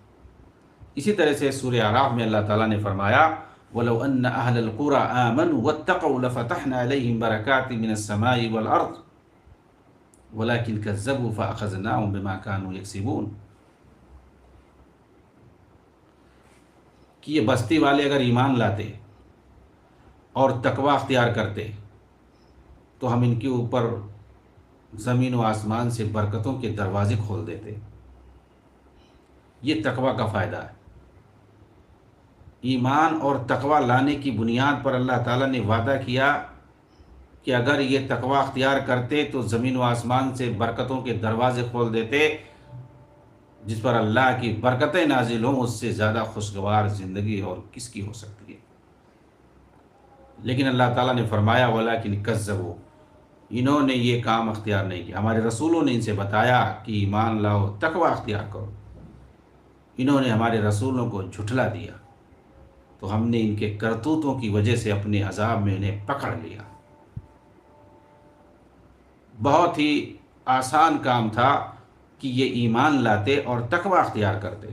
اسی طرح سے سورہ اعراف میں اللہ تعالیٰ نے فرمایا وَلَوْ أَنَّ أَهْلَ الْقُرَىٰ آمَنُوا وَاتَّقَوْا لَفَتَحْنَا عَلَيْهِمْ بَرَكَاتٍ مِّنَ السَّمَاءِ وَالْأَرْضِ وَلَٰكِنْ كَذَّبُوا فَأَخَذْنَاهُمْ بِمَا كَانُوا يَكْسِبُونَ۔ کہ یہ بستی والے اگر ایمان لاتے اور تقویٰ اختیار کرتے تو ہم ان کے اوپر زمین و آسمان سے برکتوں کے دروازے کھول دیتے۔ یہ تقوی کا فائدہ ہے۔ ایمان اور تقوی لانے کی بنیاد پر اللہ تعالیٰ نے وعدہ کیا کہ اگر یہ تقوی اختیار کرتے تو زمین و آسمان سے برکتوں کے دروازے کھول دیتے، جس پر اللہ کی برکتیں نازل ہوں، اس سے زیادہ خوشگوار زندگی اور کس کی ہو سکتی ہے۔ لیکن اللہ تعالیٰ نے فرمایا وَلَٰكِنْ كَذَّبُوا، انہوں نے یہ کام اختیار نہیں کیا۔ ہمارے رسولوں نے ان سے بتایا کہ ایمان لاؤ، تقوی اختیار کرو، انہوں نے ہمارے رسولوں کو جھٹلا دیا، تو ہم نے ان کے کرتوتوں کی وجہ سے اپنے عذاب میں انہیں پکڑ لیا۔ بہت ہی آسان کام تھا کہ یہ ایمان لاتے اور تقوی اختیار کرتے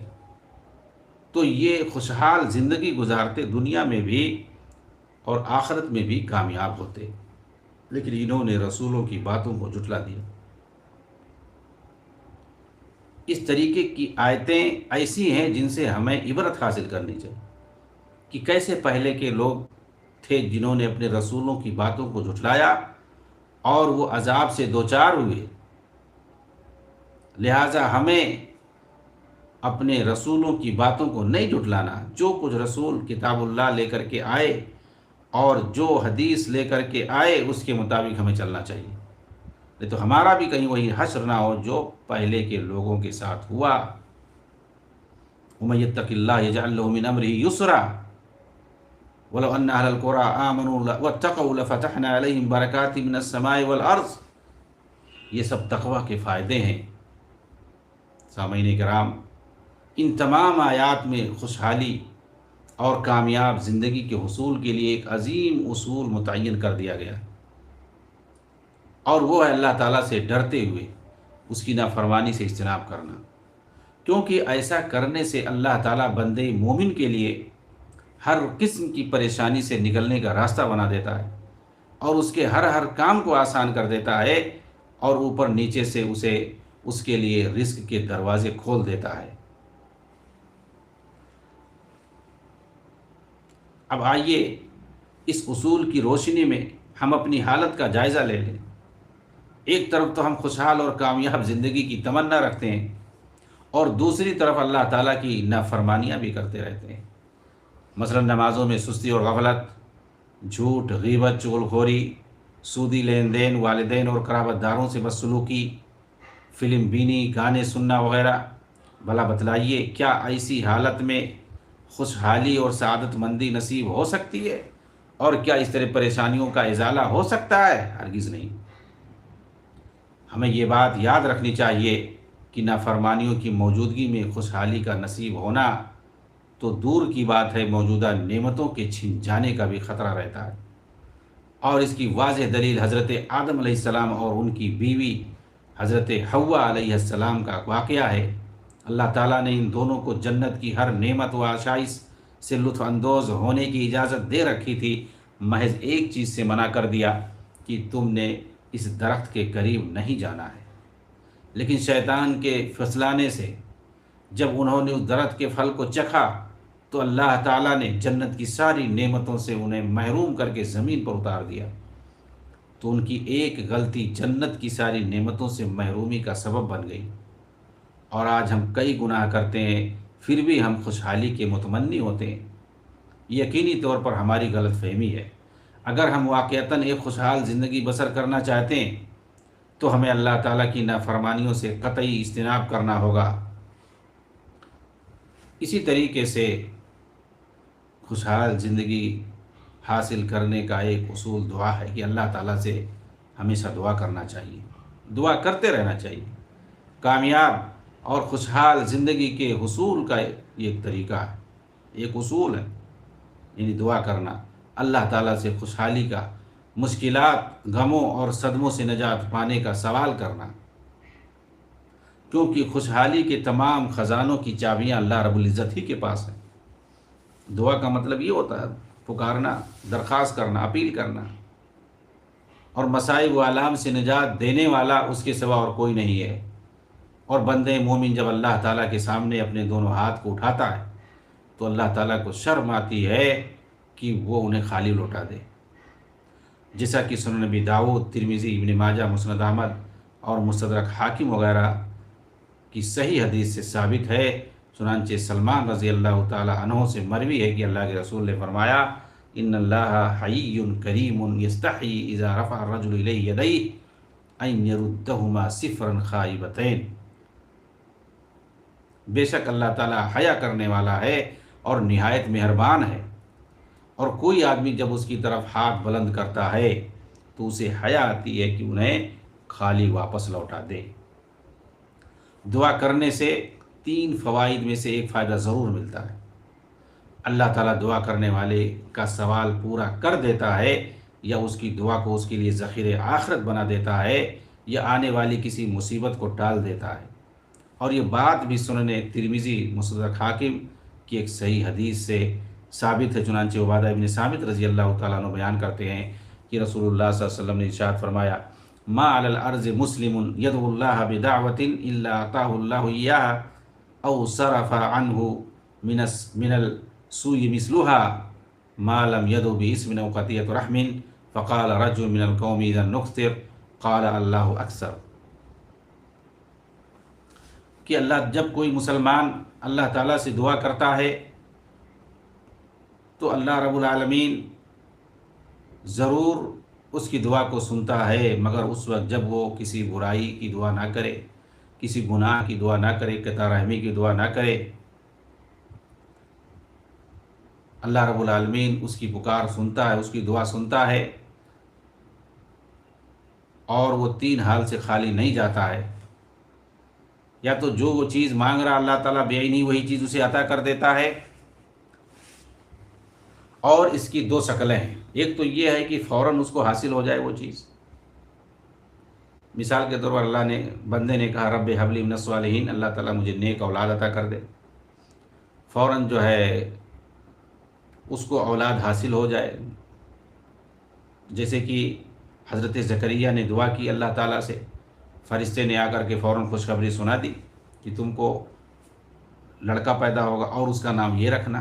تو یہ خوشحال زندگی گزارتے، دنیا میں بھی اور آخرت میں بھی کامیاب ہوتے، لیکن انہوں نے رسولوں کی باتوں کو جھٹلا دیا۔ اس طریقے کی آیتیں ایسی ہیں جن سے ہمیں عبرت حاصل کرنی چاہیے کہ کیسے پہلے کے لوگ تھے جنہوں نے اپنے رسولوں کی باتوں کو جھٹلایا اور وہ عذاب سے دوچار ہوئے۔ لہٰذا ہمیں اپنے رسولوں کی باتوں کو نہیں جھٹلانا۔ جو کچھ رسول کتاب اللہ لے کر کے آئے اور جو حدیث لے کر کے آئے اس کے مطابق ہمیں چلنا چاہیے، نہیں تو ہمارا بھی کہیں وہی حشر نہ ہو جو پہلے کے لوگوں کے ساتھ ہوا۔ وَمَن يَتَّقِ اللَّهَ يَجْعَل لَّهُ مِنْ أَمْرِهِ يُسْرًا وَلَوْ أَنَّ أَهْلَ الْقُرَىٰ آمَنُوا وَاتَّقَوْا لَفَتَحْنَا عَلَيْهِمْ بَرَكَاتٍ مِّنَ السَّمَاءِ وَالْأَرْضِ۔ یہ سب تقویٰ کے فائدے ہیں۔ سامعین کرام، ان تمام آیات میں خوشحالی اور کامیاب زندگی کے حصول کے لیے ایک عظیم اصول متعین کر دیا گیا، اور وہ ہے اللہ تعالیٰ سے ڈرتے ہوئے اس کی نافرمانی سے اجتناب کرنا، کیونکہ ایسا کرنے سے اللہ تعالیٰ بندے مومن کے لیے ہر قسم کی پریشانی سے نکلنے کا راستہ بنا دیتا ہے اور اس کے ہر کام کو آسان کر دیتا ہے، اور اوپر نیچے سے اس کے لیے رزق کے دروازے کھول دیتا ہے۔ اب آئیے اس اصول کی روشنی میں ہم اپنی حالت کا جائزہ لے لیں۔ ایک طرف تو ہم خوشحال اور کامیاب زندگی کی تمنا رکھتے ہیں، اور دوسری طرف اللہ تعالیٰ کی نافرمانیاں بھی کرتے رہتے ہیں۔ مثلا نمازوں میں سستی اور غفلت، جھوٹ، غیبت، چغلخوری، سودی لین دین، والدین اور قرابت داروں سے بدسلوکی، فلم بینی، گانے سننا وغیرہ۔ بھلا بتلائیے، کیا ایسی حالت میں خوشحالی اور سعادت مندی نصیب ہو سکتی ہے؟ اور کیا اس طرح پریشانیوں کا ازالہ ہو سکتا ہے؟ ہرگز نہیں۔ ہمیں یہ بات یاد رکھنی چاہیے کہ نافرمانیوں کی موجودگی میں خوشحالی کا نصیب ہونا تو دور کی بات ہے، موجودہ نعمتوں کے چھن جانے کا بھی خطرہ رہتا ہے۔ اور اس کی واضح دلیل حضرت آدم علیہ السلام اور ان کی بیوی حضرت حوا علیہ السلام کا واقعہ ہے۔ اللہ تعالیٰ نے ان دونوں کو جنت کی ہر نعمت و آشائش سے لطف اندوز ہونے کی اجازت دے رکھی تھی، محض ایک چیز سے منع کر دیا کہ تم نے اس درخت کے قریب نہیں جانا ہے۔ لیکن شیطان کے پھسلانے سے جب انہوں نے اس درخت کے پھل کو چکھا تو اللہ تعالیٰ نے جنت کی ساری نعمتوں سے انہیں محروم کر کے زمین پر اتار دیا، تو ان کی ایک غلطی جنت کی ساری نعمتوں سے محرومی کا سبب بن گئی۔ اور آج ہم کئی گناہ کرتے ہیں، پھر بھی ہم خوشحالی کے متمنی ہوتے ہیں۔ یقینی طور پر ہماری غلط فہمی ہے۔ اگر ہم واقعتاً ایک خوشحال زندگی بسر کرنا چاہتے ہیں تو ہمیں اللہ تعالیٰ کی نافرمانیوں سے قطعی اجتناب کرنا ہوگا۔ اسی طریقے سے خوشحال زندگی حاصل کرنے کا ایک اصول دعا ہے کہ اللہ تعالیٰ سے ہمیشہ دعا کرنا چاہیے، دعا کرتے رہنا چاہیے۔ کامیاب اور خوشحال زندگی کے حصول کا ایک طریقہ ہے، ایک اصول ہے، یعنی دعا کرنا، اللہ تعالیٰ سے خوشحالی کا، مشکلات، غموں اور صدموں سے نجات پانے کا سوال کرنا، کیونکہ خوشحالی کے تمام خزانوں کی چابیاں اللہ رب العزت ہی کے پاس ہیں۔ دعا کا مطلب یہ ہوتا ہے پکارنا، درخواست کرنا، اپیل کرنا، اور مصائب و آلام سے نجات دینے والا اس کے سوا اور کوئی نہیں ہے۔ اور بندے مومن جب اللہ تعالیٰ کے سامنے اپنے دونوں ہاتھ کو اٹھاتا ہے تو اللہ تعالیٰ کو شرم آتی ہے کہ وہ انہیں خالی لوٹا دے۔ جیسا کہ سنن نبی داؤد، ترمذی، ابن ماجہ، مسند احمد اور مستدرک حاکم وغیرہ کی صحیح حدیث سے ثابت ہے۔ چنانچہ سلمان رضی اللہ تعالی عنہ سے مروی ہے کہ اللہ کے رسول نے فرمایا ان اللہ حی کریم یستحی اذا رفع الرجل الیہ یدیہ ان یردہما صفرا خائبتین۔ بے شک اللہ تعالیٰ حیا کرنے والا ہے اور نہایت مہربان ہے، اور کوئی آدمی جب اس کی طرف ہاتھ بلند کرتا ہے تو اسے حیا آتی ہے کہ انہیں خالی واپس لوٹا دے۔ دعا کرنے سے 3 فوائد میں سے ایک فائدہ ضرور ملتا ہے۔ اللہ تعالیٰ دعا کرنے والے کا سوال پورا کر دیتا ہے، یا اس کی دعا کو اس کے لیے ذخیرِ آخرت بنا دیتا ہے، یا آنے والی کسی مصیبت کو ٹال دیتا ہے۔ اور یہ بات بھی سنن ترمذی، مستدرک حاکم کی ایک صحیح حدیث سے ثابت ہے۔ چنانچہ عبادہ ابن ثابت رضی اللہ تعالیٰ عنہ بیان کرتے ہیں کہ رسول اللہ صلی اللہ علیہ وسلم نے ارشاد فرمایا ما علی الارض مسلم یدعو اللہ بدعوۃ الا اعطاہ اللہ ایاہا او صرف عنہ من السوء مثلها ما لم يدعو باسم او قطیعۃ رحم فقال رجل من القوم اذا نكثر قال اللہ اکثر، کہ اللہ جب کوئی مسلمان اللہ تعالیٰ سے دعا کرتا ہے تو اللہ رب العالمین ضرور اس کی دعا کو سنتا ہے، مگر اس وقت جب وہ کسی برائی کی دعا نہ کرے، کسی گناہ کی دعا نہ کرے، قطع رحمی کی دعا نہ کرے۔ اللہ رب العالمین اس کی پکار سنتا ہے، اس کی دعا سنتا ہے، اور وہ 3 حال سے خالی نہیں جاتا ہے۔ یا تو جو وہ چیز مانگ رہا اللہ تعالیٰ بے عینی وہی چیز اسے عطا کر دیتا ہے، اور اس کی 2 شکلیں ہیں۔ ایک تو یہ ہے کہ فوراً اس کو حاصل ہو جائے وہ چیز۔ مثال کے طور پر اللہ نے بندے نے کہا رب ہب لی من الصالحین، اللہ تعالیٰ مجھے نیک اولاد عطا کر دے، فوراً جو ہے اس کو اولاد حاصل ہو جائے۔ جیسے کہ حضرت زکریا نے دعا کی اللہ تعالیٰ سے، فرشتے نے آ کر کے فوراً خوشخبری سنا دی کہ تم کو لڑکا پیدا ہوگا اور اس کا نام یہ رکھنا،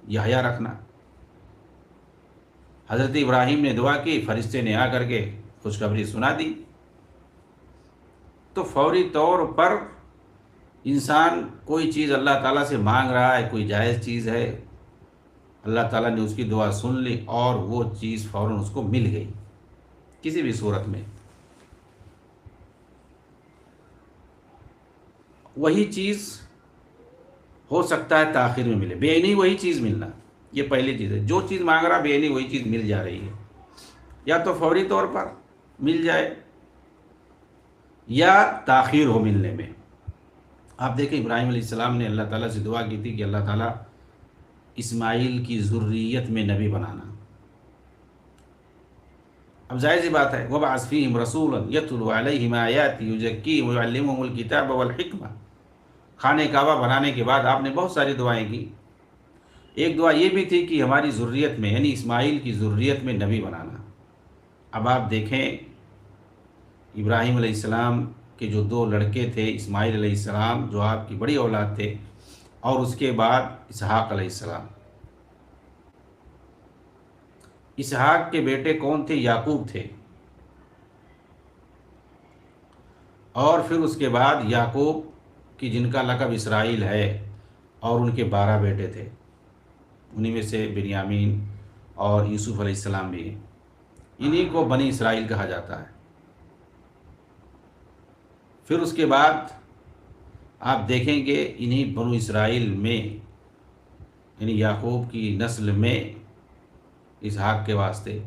یحییٰ رکھنا۔ حضرت ابراہیم نے دعا کی، فرشتے نے آ کر کے خوشخبری سنا دی۔ تو فوری طور پر انسان کوئی چیز اللہ تعالیٰ سے مانگ رہا ہے، کوئی جائز چیز ہے، اللہ تعالیٰ نے اس کی دعا سن لی اور وہ چیز فوراً اس کو مل گئی کسی بھی صورت میں۔ وہی چیز ہو سکتا ہے تاخیر میں ملے، بے عینی وہی چیز ملنا، یہ پہلی چیز ہے۔ جو چیز مانگ رہا بے عینی وہی چیز مل جا رہی ہے، یا تو فوری طور پر مل جائے یا تاخیر ہو ملنے میں۔ آپ دیکھیں ابراہیم علیہ السلام نے اللہ تعالیٰ سے دعا کی تھی کہ اللہ تعالیٰ اسماعیل کی ذریت میں نبی بنانا۔ اب ظاہر سی بات ہے وَبَعَثْ فِيهِمْ رَسُولًا يَتْلُو عَلَيْهِمْ آيَاتِهِ وَيُزَكِّيهِمْ وَيُعَلِّمُهُمُ الْكِتَابَ وَالْحِكْمَةَ۔ خانہ کعبہ بنانے کے بعد آپ نے بہت ساری دعائیں کی۔ ایک دعا یہ بھی تھی کہ ہماری ذریت میں یعنی اسماعیل کی ذریت میں نبی بنانا۔ اب آپ دیکھیں ابراہیم علیہ السلام کے جو 2 لڑکے تھے، اسماعیل علیہ السلام جو آپ کی بڑی اولاد تھے، اور اس کے بعد اسحاق علیہ السلام۔ اسحاق کے بیٹے کون تھے؟ یعقوب تھے، اور پھر اس کے بعد یعقوب کی جن کا لقب اسرائیل ہے، اور ان کے 12 بیٹے تھے، انہی میں سے بنیامین اور یوسف علیہ السلام بھی ہیں۔ انہی کو بنی اسرائیل کہا جاتا ہے۔ پھر اس کے بعد آپ دیکھیں کہ انہی بنو اسرائیل میں یعنی یعقوب کی نسل میں اسحاق کے واسطے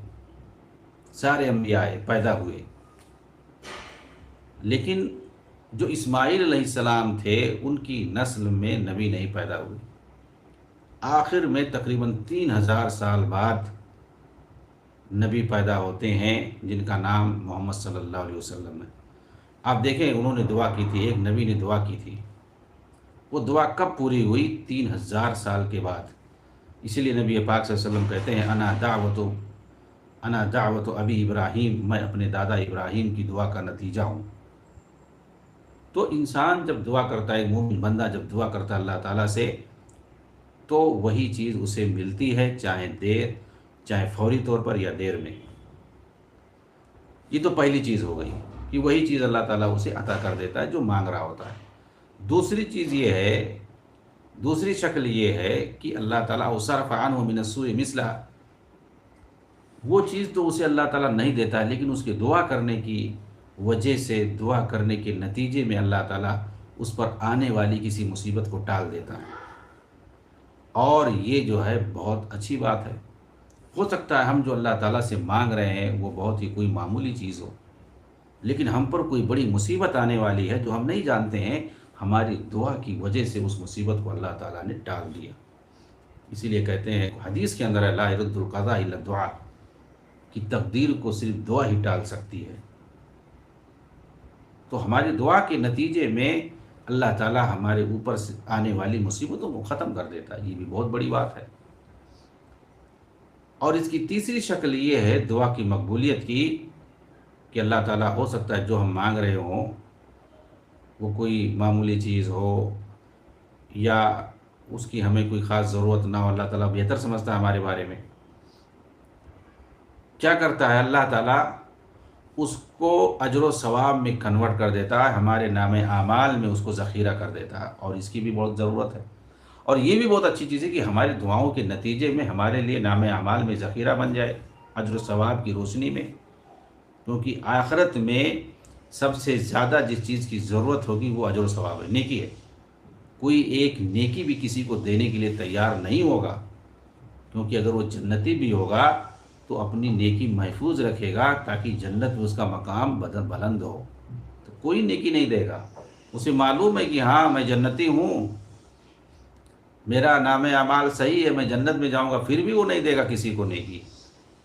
سارے انبیاء پیدا ہوئے، لیکن جو اسماعیل علیہ السلام تھے ان کی نسل میں نبی نہیں پیدا ہوئے۔ آخر میں تقریباً 3000 سال بعد نبی پیدا ہوتے ہیں جن کا نام محمد صلی اللہ علیہ وسلم ہے۔ آپ دیکھیں انہوں نے دعا کی تھی، ایک نبی نے دعا کی تھی، وہ دعا کب پوری ہوئی؟ 3000 سال کے بعد۔ اسی لیے نبی پاک صلی اللہ علیہ وسلم کہتے ہیں انا دعوت ابی ابراہیم، میں اپنے دادا ابراہیم کی دعا کا نتیجہ ہوں۔ تو انسان جب دعا کرتا ہے، مومن بندہ جب دعا کرتا ہے اللہ تعالیٰ سے، تو وہی چیز اسے ملتی ہے، چاہے دیر، چاہے فوری طور پر یا دیر میں۔ یہ تو پہلی چیز ہو گئی کہ وہی چیز اللہ تعالیٰ اسے عطا کر دیتا ہے جو مانگ رہا ہوتا ہے۔ دوسری چیز یہ ہے، دوسری شکل یہ ہے کہ اللہ تعالیٰ وصرف عنہ من السوء مثلہ، وہ چیز تو اسے اللہ تعالیٰ نہیں دیتا ہے، لیکن اس کے دعا کرنے کی وجہ سے، دعا کرنے کے نتیجے میں اللہ تعالیٰ اس پر آنے والی کسی مصیبت کو ٹال دیتا ہے۔ اور یہ جو ہے بہت اچھی بات ہے۔ ہو سکتا ہے ہم جو اللہ تعالیٰ سے مانگ رہے ہیں وہ بہت ہی کوئی معمولی چیز ہو، لیکن ہم پر کوئی بڑی مصیبت آنے والی ہے جو ہم نہیں جانتے ہیں، ہماری دعا کی وجہ سے اس مصیبت کو اللہ تعالیٰ نے ٹال دیا۔ اسی لیے کہتے ہیں حدیث کے اندر لا يرد القضاء الا الدعاء، کہ تقدیر کو صرف دعا ہی ٹال سکتی ہے۔ تو ہماری دعا کے نتیجے میں اللہ تعالیٰ ہمارے اوپر سے آنے والی مصیبتوں کو ختم کر دیتا ہے، یہ بھی بہت بڑی بات ہے۔ اور اس کی تیسری شکل یہ ہے دعا کی مقبولیت کی، کہ اللہ تعالیٰ ہو سکتا ہے جو ہم مانگ رہے ہوں وہ کوئی معمولی چیز ہو، یا اس کی ہمیں کوئی خاص ضرورت نہ ہو، اللہ تعالیٰ بہتر سمجھتا ہے ہمارے بارے میں۔ کیا کرتا ہے اللہ تعالیٰ؟ اس کو اجر و ثواب میں کنورٹ کر دیتا ہے، ہمارے نام اعمال میں اس کو ذخیرہ کر دیتا ہے، اور اس کی بھی بہت ضرورت ہے۔ اور یہ بھی بہت اچھی چیز ہے کہ ہماری دعاؤں کے نتیجے میں ہمارے لیے نام اعمال میں ذخیرہ بن جائے، اجر و ثواب کی روشنی میں، کیونکہ آخرت میں سب سے زیادہ جس چیز کی ضرورت ہوگی وہ اجر و ثواب ہے، نیکی ہے۔ کوئی ایک نیکی بھی کسی کو دینے کے لیے تیار نہیں ہوگا، کیونکہ اگر وہ جنتی بھی ہوگا تو اپنی نیکی محفوظ رکھے گا تاکہ جنت میں اس کا مقام بلند ہو۔ تو کوئی نیکی نہیں دے گا، اسے معلوم ہے کہ ہاں میں جنتی ہوں، میرا نام اعمال صحیح ہے، میں جنت میں جاؤں گا، پھر بھی وہ نہیں دے گا کسی کو نیکی،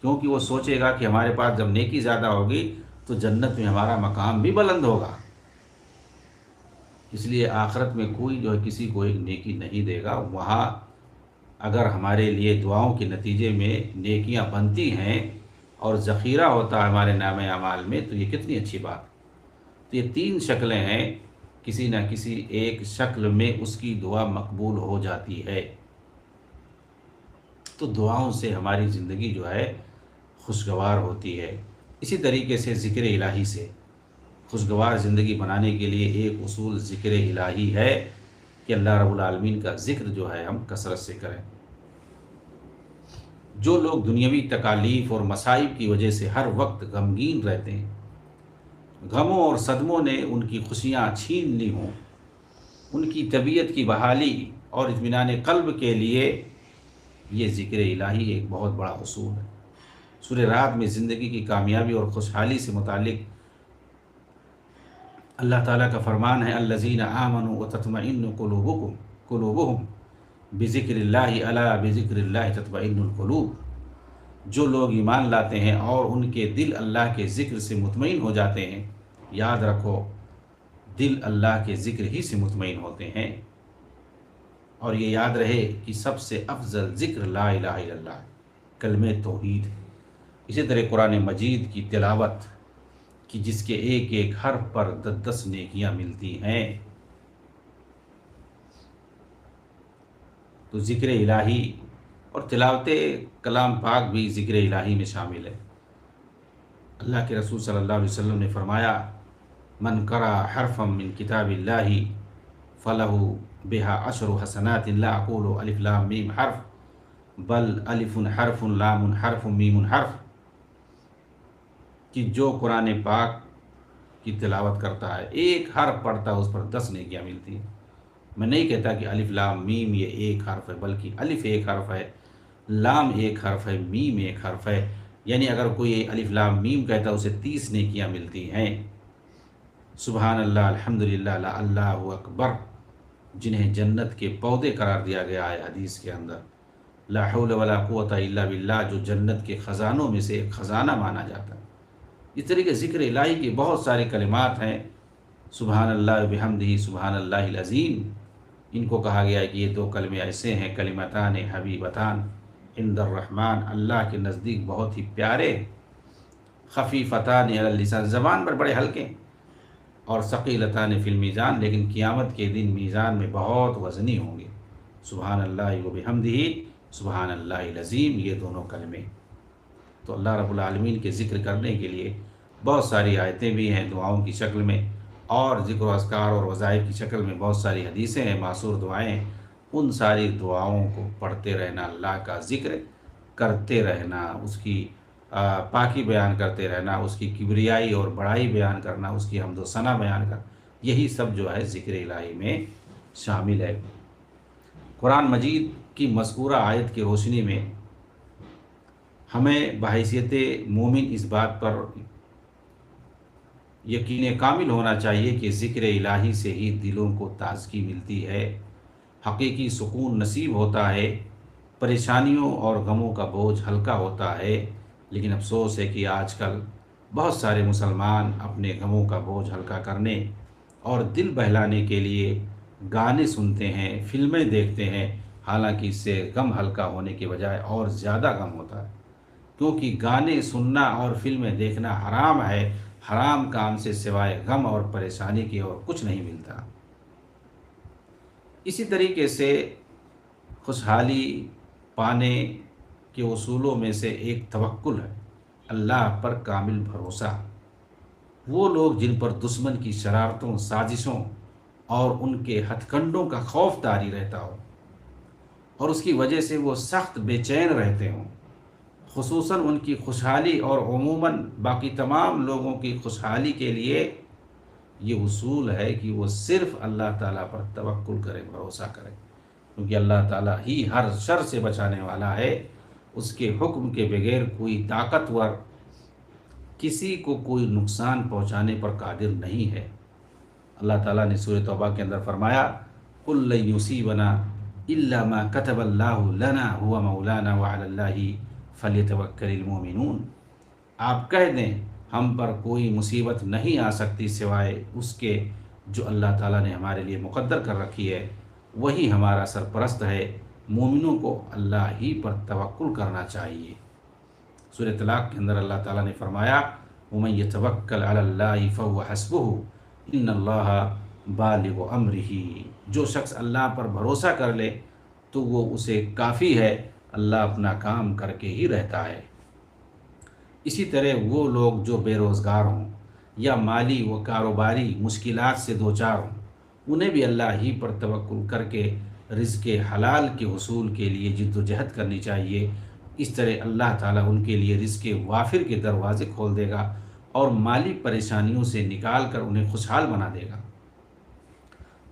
کیونکہ وہ سوچے گا کہ ہمارے پاس جب نیکی زیادہ ہوگی تو جنت میں ہمارا مقام بھی بلند ہوگا۔ اس لیے آخرت میں کوئی جو ہے کسی کو ایک نیکی نہیں دے گا۔ وہاں اگر ہمارے لیے دعاؤں کے نتیجے میں نیکیاں بنتی ہیں اور ذخیرہ ہوتا ہے ہمارے نام اعمال میں، تو یہ کتنی اچھی بات۔ تو یہ تین شکلیں ہیں، کسی نہ کسی ایک شکل میں اس کی دعا مقبول ہو جاتی ہے۔ تو دعاؤں سے ہماری زندگی جو ہے خوشگوار ہوتی ہے۔ اسی طریقے سے ذکر الہی سے خوشگوار زندگی بنانے کے لیے ایک اصول ذکر الہی ہے کہ اللہ رب العالمین کا ذکر جو ہے ہم کثرت سے کریں۔ جو لوگ دنیاوی تکالیف اور مصائب کی وجہ سے ہر وقت غمگین رہتے ہیں، غموں اور صدموں نے ان کی خوشیاں چھین لی ہوں، ان کی طبیعت کی بحالی اور اطمینان قلب کے لیے یہ ذکر الہی ایک بہت بڑا اصول ہے۔ سورہ رات میں زندگی کی کامیابی اور خوشحالی سے متعلق اللہ تعالیٰ کا فرمان ہے الذین آمنوا وتطمئن قلوبهم بذکر اللہ الا بذکر اللہ تطمئن القلوب۔ جو لوگ ایمان لاتے ہیں اور ان کے دل اللہ کے ذکر سے مطمئن ہو جاتے ہیں، یاد رکھو دل اللہ کے ذکر ہی سے مطمئن ہوتے ہیں۔ اور یہ یاد رہے کہ سب سے افضل ذکر لا الہ الا اللہ، کلمہ توحید ہے۔ اسی طرح قرآن مجید کی تلاوت کہ جس کے ایک ایک حرف پر 10 نیکیاں ملتی ہیں۔ تو ذکر الہی اور تلاوت کلام پاک بھی ذکر الہی میں شامل ہے۔ اللہ کے رسول صلی اللہ علیہ وسلم نے فرمایا من قرأ حرفا من کتاب اللہ فلہ بہا 10 حسنات لا اقول الف لام میم حرف بل الف حرف لام حرف میم حرف، کہ جو قرآن پاک کی تلاوت کرتا ہے، ایک حرف پڑھتا ہے، اس پر 10 نیکیاں ملتی ہیں۔ میں نہیں کہتا کہ الف لام میم یہ ایک حرف ہے، بلکہ الف ایک حرف ہے، لام ایک حرف ہے، میم ایک حرف ہے، یعنی اگر کوئی الف لام میم کہتا ہے اسے 30 نیکیاں ملتی ہیں۔ سبحان اللہ، الحمدللہ، لا اللہ اکبر، جنہیں جنت کے پودے قرار دیا گیا ہے حدیث کے اندر، لا حول ولا قوت الا باللہ، جو جنت کے خزانوں میں سے ایک خزانہ مانا جاتا ہے۔ اس طریقے ذکر الہی کے بہت سارے کلمات ہیں، سبحان اللہ بحمدہ، سبحان اللہ العظیم، ان کو کہا گیا ہے کہ یہ 2 کلمے ایسے ہیں کلمتان حبیبتان عند الرحمن، اللہ کے نزدیک بہت ہی پیارے، خفیفتان علی اللسان، زبان پر بڑے ہلکے، اور ثقیلتان فی المیزان، لیکن قیامت کے دن میزان میں بہت وزنی ہوں گے۔ سبحان اللہ وبحمدہ، سبحان اللہ العظیم، یہ دونوں کلمے۔ تو اللہ رب العالمین کے ذکر کرنے کے لیے بہت ساری آیتیں بھی ہیں دعاؤں کی شکل میں، اور ذکر و اذکار اور وظائف کی شکل میں بہت ساری حدیثیں ہیں، معصور دعائیں۔ ان ساری دعاؤں کو پڑھتے رہنا، اللہ کا ذکر کرتے رہنا، اس کی پاکی بیان کرتے رہنا، اس کی کبریائی اور بڑائی بیان کرنا، اس کی حمد و ثنا بیان کرنا، یہی سب جو ہے ذکر الہی میں شامل ہے۔ قرآن مجید کی مذکورہ آیت کی روشنی میں ہمیں بحیثیت مومن اس بات پر یقین کامل ہونا چاہیے کہ ذکر الہی سے ہی دلوں کو تازگی ملتی ہے، حقیقی سکون نصیب ہوتا ہے، پریشانیوں اور غموں کا بوجھ ہلکا ہوتا ہے۔ لیکن افسوس ہے کہ آج کل بہت سارے مسلمان اپنے غموں کا بوجھ ہلکا کرنے اور دل بہلانے کے لیے گانے سنتے ہیں، فلمیں دیکھتے ہیں، حالانکہ اس سے غم ہلکا ہونے کے بجائے اور زیادہ غم ہوتا ہے، کیونکہ گانے سننا اور فلمیں دیکھنا حرام ہے۔ حرام کام سے سوائے غم اور پریشانی کے اور کچھ نہیں ملتا۔ اسی طریقے سے خوشحالی پانے کے اصولوں میں سے ایک توکل ہے، اللہ پر کامل بھروسہ۔ وہ لوگ جن پر دشمن کی شرارتوں، سازشوں اور ان کے ہتھ کنڈوں کا خوف طاری رہتا ہو اور اس کی وجہ سے وہ سخت بے چین رہتے ہوں، خصوصاً ان کی خوشحالی اور عموماً باقی تمام لوگوں کی خوشحالی کے لیے یہ اصول ہے کہ وہ صرف اللہ تعالیٰ پر توکل کرے، بھروسہ کرے، کیونکہ اللہ تعالیٰ ہی ہر شر سے بچانے والا ہے۔ اس کے حکم کے بغیر کوئی طاقتور کسی کو کوئی نقصان پہنچانے پر قادر نہیں ہے۔ اللہ تعالیٰ نے سورۃ توبہ کے اندر فرمایا، قُل لَن يُصِيبَنَا إِلَّا مَا كَتَبَ اللَّهُ لَنَا هُوَ مَوْلَانَا وَعَلَى اللَّهِ فَلْيَتَوَكَّلِ الْمُؤْمِنُونَ۔ آپ کہہ دیں ہم پر کوئی مصیبت نہیں آ سکتی سوائے اس کے جو اللہ تعالیٰ نے ہمارے لیے مقدر کر رکھی ہے، وہی ہمارا سرپرست ہے۔ مومنوں کو اللہ ہی پر توکل کرنا چاہیے۔ سورۃ طلاق کے اندر اللہ تعالیٰ نے فرمایا، وَمَن يَتَوَكَّلْ عَلَى اللَّهِ فَهُوَ حَسْبُهُ إِنَّ اللَّهَ بَالِغُ أَمْرِهِ۔ جو شخص اللہ پر بھروسہ کر لے تو وہ اسے کافی ہے، اللہ اپنا کام کر کے ہی رہتا ہے۔ اسی طرح وہ لوگ جو بے روزگار ہوں یا مالی و کاروباری مشکلات سے دوچار ہوں، انہیں بھی اللہ ہی پر توکل کر کے رزق حلال کے حصول کے لیے جد و جہد کرنی چاہیے۔ اس طرح اللہ تعالیٰ ان کے لیے رزق وافر کے دروازے کھول دے گا اور مالی پریشانیوں سے نکال کر انہیں خوشحال بنا دے گا۔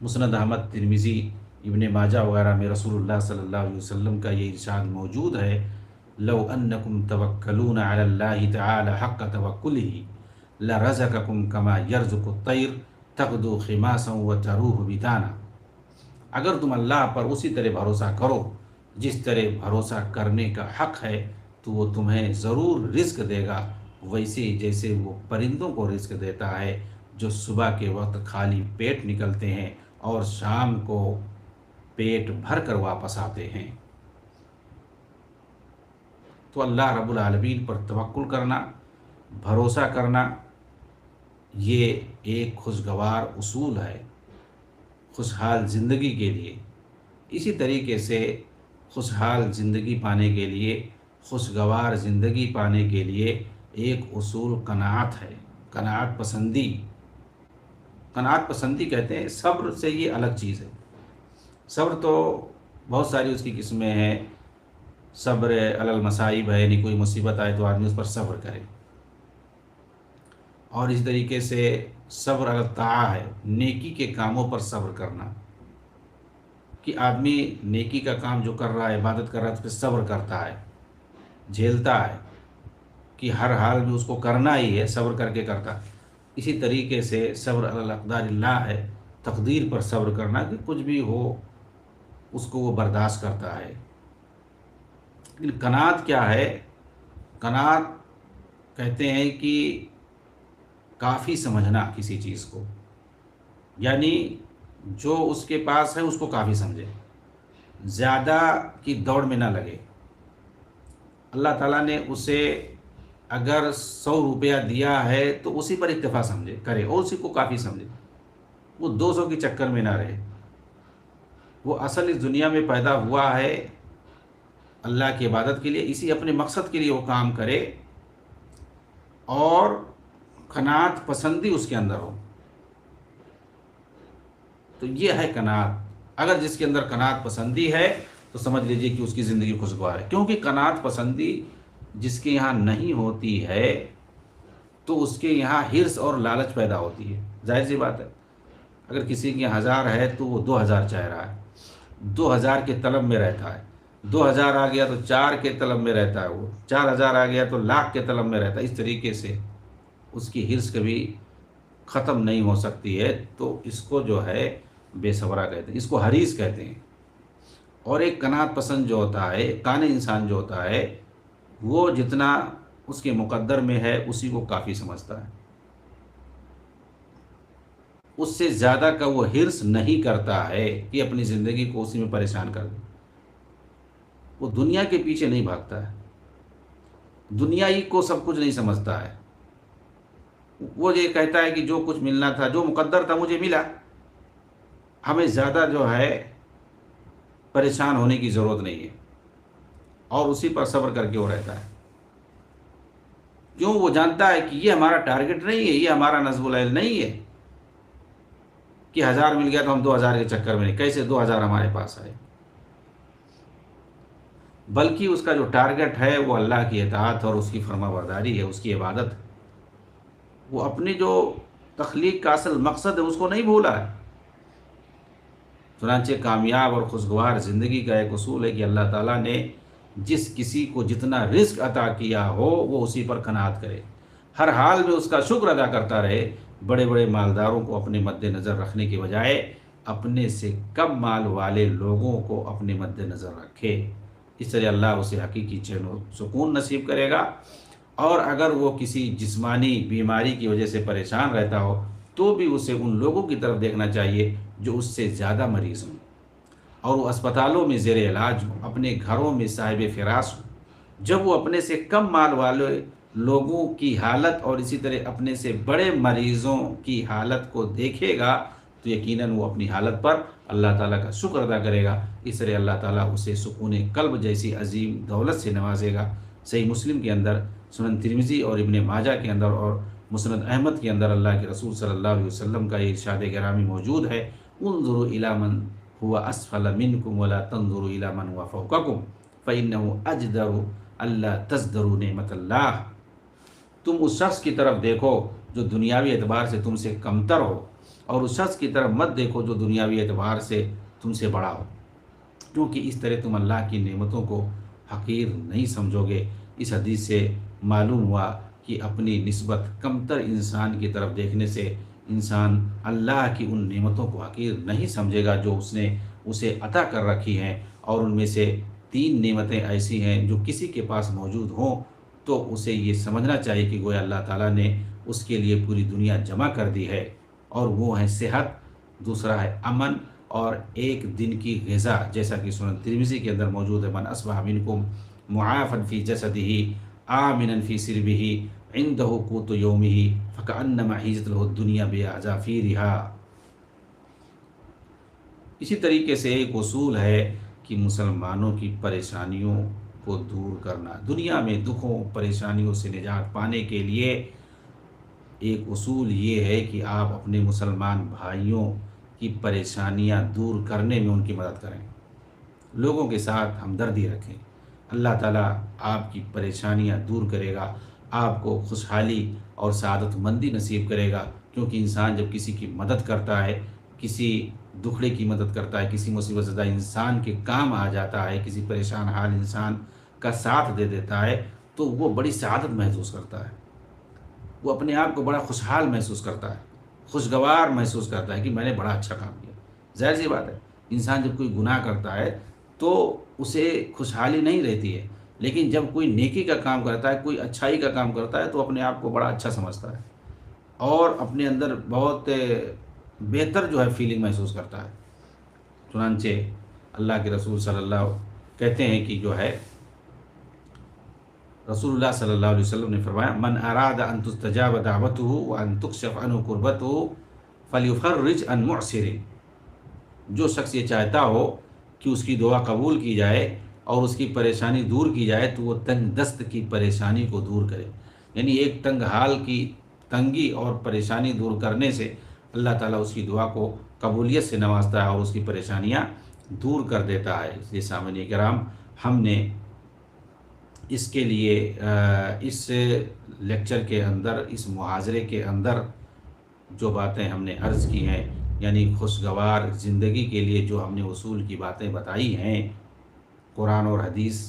مسند احمد، ترمذی، ابن ماجہ وغیرہ میں رسول اللہ صلی اللہ علیہ وسلم کا یہ ارشاد موجود ہے، لو انکم توکلون علی اللہ تعالی حق توکلہ لرزقکم کما یرزق الطیر تغدو خماسا وتروح بطانا۔ اگر تم اللہ پر اسی طرح بھروسہ کرو جس طرح بھروسہ کرنے کا حق ہے تو وہ تمہیں ضرور رزق دے گا، ویسے جیسے وہ پرندوں کو رزق دیتا ہے جو صبح کے وقت خالی پیٹ نکلتے ہیں اور شام کو پیٹ بھر کر واپس آتے ہیں۔ تو اللہ رب العالمین پر توکل کرنا، بھروسہ کرنا، یہ ایک خوشگوار اصول ہے خوشحال زندگی کے لیے۔ اسی طریقے سے خوشحال زندگی پانے کے لیے، خوشگوار زندگی پانے کے لیے ایک اصول قناعت ہے، قناعت پسندی۔ قناعت پسندی کہتے ہیں، صبر سے یہ الگ چیز ہے۔ صبر تو بہت ساری اس کی قسمیں ہیں۔ صبر علی المصائب ہے، یعنی کوئی مصیبت آئے تو آدمی اس پر صبر کرے، اور اس طریقے سے صبر علی الطاعہ ہے، نیکی کے کاموں پر صبر کرنا، کہ آدمی نیکی کا کام جو کر رہا ہے، عبادت کر رہا ہے، اس پہ صبر کرتا ہے، جھیلتا ہے کہ ہر حال میں اس کو کرنا ہی ہے، صبر کر کے کرتا ہے۔ اسی طریقے سے صبر علی الاقدار اللہ ہے، تقدیر پر صبر کرنا کہ کچھ بھی ہو اس کو وہ برداشت کرتا ہے۔ لیکن قناعت کیا ہے؟ قناعت کہتے ہیں کہ کافی سمجھنا کسی چیز کو، یعنی جو اس کے پاس ہے اس کو کافی سمجھے، زیادہ کی دوڑ میں نہ لگے۔ اللہ تعالیٰ نے اسے اگر 100 روپیہ دیا ہے تو اسی پر اکتفا سمجھے کرے اور اسی کو کافی سمجھے، وہ 200 کے چکر میں نہ رہے۔ وہ اصل اس دنیا میں پیدا ہوا ہے اللہ کی عبادت کے لیے، اسی اپنے مقصد کے لیے وہ کام کرے، اور قناعت پسندی اس کے اندر ہو، تو یہ ہے قناعت۔ اگر جس کے اندر قناعت پسندی ہے تو سمجھ لیجئے کہ اس کی زندگی خوشگوار ہے، کیونکہ قناعت پسندی جس کے یہاں نہیں ہوتی ہے تو اس کے یہاں حرص اور لالچ پیدا ہوتی ہے۔ ظاہر سی بات ہے، اگر کسی کے 1000 ہے تو وہ 2000 چاہ رہا ہے، 2000 کے طلب میں رہتا ہے، 2000 آ گیا تو 4 کے طلب میں رہتا ہے، وہ 4000 آ گیا تو لاکھ کے طلب میں رہتا ہے۔ اس طریقے سے اس کی حرص کبھی ختم نہیں ہو سکتی ہے، تو اس کو جو ہے بے صبرا کہتے ہیں، اس کو حریص کہتے ہیں۔ اور ایک قناعت پسند جو ہوتا ہے، ایک قانع انسان جو ہوتا ہے، وہ جتنا اس کے مقدر میں ہے اسی کو کافی سمجھتا ہے، اس سے زیادہ کا وہ حرص نہیں کرتا ہے کہ اپنی زندگی کو اسی میں پریشان کر دے۔ وہ دنیا کے پیچھے نہیں بھاگتا ہے، دنیا ہی کو سب کچھ نہیں سمجھتا ہے۔ وہ یہ کہتا ہے کہ جو کچھ ملنا تھا، جو مقدر تھا مجھے ملا، ہمیں زیادہ جو ہے پریشان ہونے کی ضرورت نہیں ہے، اور اسی پر صبر کر کے وہ رہتا ہے۔ کیوں؟ وہ جانتا ہے کہ یہ ہمارا ٹارگٹ نہیں ہے، یہ ہمارا نصب العین نہیں ہے کہ 1000 مل گیا تو ہم 2000 کے چکر میں نہیں، کیسے 2000 ہمارے پاس آئے، بلکہ اس کا جو ٹارگٹ ہے وہ اللہ کی اطاعت اور اس کی فرما برداری ہے، اس کی عبادت۔ وہ اپنی جو تخلیق کا اصل مقصد ہے اس کو نہیں بھولا ہے۔ چنانچہ کامیاب اور خوشگوار زندگی کا ایک اصول ہے کہ اللہ تعالیٰ نے جس کسی کو جتنا رزق عطا کیا ہو وہ اسی پر قناعت کرے، ہر حال میں اس کا شکر ادا کرتا رہے۔ بڑے بڑے مالداروں کو اپنے مد نظر رکھنے کے بجائے اپنے سے کم مال والے لوگوں کو اپنے مد نظر رکھے، اس طرح اللہ اسے حقیقی چین و سکون نصیب کرے گا۔ اور اگر وہ کسی جسمانی بیماری کی وجہ سے پریشان رہتا ہو تو بھی اسے ان لوگوں کی طرف دیکھنا چاہیے جو اس سے زیادہ مریض ہوں، اور وہ اسپتالوں میں زیر علاج ہوں، اپنے گھروں میں صاحب فراش ہوں۔ جب وہ اپنے سے کم مال والے لوگوں کی حالت اور اسی طرح اپنے سے بڑے مریضوں کی حالت کو دیکھے گا تو یقیناً وہ اپنی حالت پر اللہ تعالیٰ کا شکر ادا کرے گا، اس طرح اللہ تعالیٰ اسے سکون قلب جیسی عظیم دولت سے نوازے گا۔ صحیح مسلم کے اندر، سنن ترمذی اور ابن ماجہ کے اندر اور مسند احمد کے اندر اللہ کے رسول صلی اللہ علیہ وسلم کا یہ ارشاد گرامی موجود ہے: انظروا الی من هو اسفل منکم ولا تنظروا الی من هو فوقکم فانه اجدر الا تزدروا نعمت اللہ۔ تم اس شخص کی طرف دیکھو جو دنیاوی اعتبار سے تم سے کمتر ہو، اور اس شخص کی طرف مت دیکھو جو دنیاوی اعتبار سے تم سے بڑا ہو، کیونکہ اس طرح تم اللہ کی نعمتوں کو حقیر نہیں سمجھو گے۔ اس حدیث سے معلوم ہوا کہ اپنی نسبت کمتر انسان کی طرف دیکھنے سے انسان اللہ کی ان نعمتوں کو حقیر نہیں سمجھے گا جو اس نے اسے عطا کر رکھی ہیں، اور ان میں سے 3 نعمتیں ایسی ہیں جو کسی کے پاس موجود ہوں تو اسے یہ سمجھنا چاہیے کہ گویا اللہ تعالیٰ نے اس کے لیے پوری دنیا جمع کر دی ہے، اور وہ ہے صحت، دوسرا ہے امن، اور ایک دن کی غذا، جیسا کہ سنن ترمذی کے اندر موجود ہے: من اصبح منکم معافا فی جسدہ آمنا فی سربہ عندہ قوت یومہ فکأنما حیزت لہ الدنیا بأظافیرہا۔ اسی طریقے سے ایک اصول ہے کہ مسلمانوں کی پریشانیوں کو دور کرنا، دنیا میں دکھوں پریشانیوں سے نجات پانے کے لیے ایک اصول یہ ہے کہ آپ اپنے مسلمان بھائیوں کی پریشانیاں دور کرنے میں ان کی مدد کریں، لوگوں کے ساتھ ہمدردی رکھیں۔ اللہ تعالیٰ آپ کی پریشانیاں دور کرے گا، آپ کو خوشحالی اور سعادت مندی نصیب کرے گا، کیونکہ انسان جب کسی کی مدد کرتا ہے، کسی دکھڑے کی مدد کرتا ہے، کسی مصیبت زدہ انسان کے کام آ جاتا ہے، کسی پریشان حال انسان کا ساتھ دے دیتا ہے، تو وہ بڑی سعادت محسوس کرتا ہے، وہ اپنے آپ کو بڑا خوشحال محسوس کرتا ہے، خوشگوار محسوس کرتا ہے کہ میں نے بڑا اچھا کام کیا۔ ظاہر سی بات ہے، انسان جب کوئی گناہ کرتا ہے تو اسے خوشحالی نہیں رہتی ہے، لیکن جب کوئی نیکی کا کام کرتا ہے، کوئی اچھائی کا کام کرتا ہے تو اپنے آپ کو بڑا اچھا سمجھتا ہے، اور اپنے اندر بہت بہتر جو ہے فیلنگ محسوس کرتا ہے۔ چنانچہ اللہ کے رسول صلی اللہ علیہ وسلم کہتے ہیں کہ جو ہے رسول اللہ صلی اللہ علیہ وسلم نے فرمایا: من اراد ان تستجاب دعوته وان تکشف عنه کربته فلیفرج عن معسر۔ جو شخص یہ چاہتا ہو کہ اس کی دعا قبول کی جائے اور اس کی پریشانی دور کی جائے تو وہ تنگ دست کی پریشانی کو دور کرے، یعنی ایک تنگ حال کی تنگی اور پریشانی دور کرنے سے اللہ تعالیٰ اس کی دعا کو قبولیت سے نوازتا ہے اور اس کی پریشانیاں دور کر دیتا ہے۔ اس لیے سامعین کرام، ہم نے اس کے لیے اس لیکچر کے اندر، اس محاضرے کے اندر جو باتیں ہم نے عرض کی ہیں، یعنی خوشگوار زندگی کے لیے جو ہم نے اصول کی باتیں بتائی ہیں، قرآن اور حدیث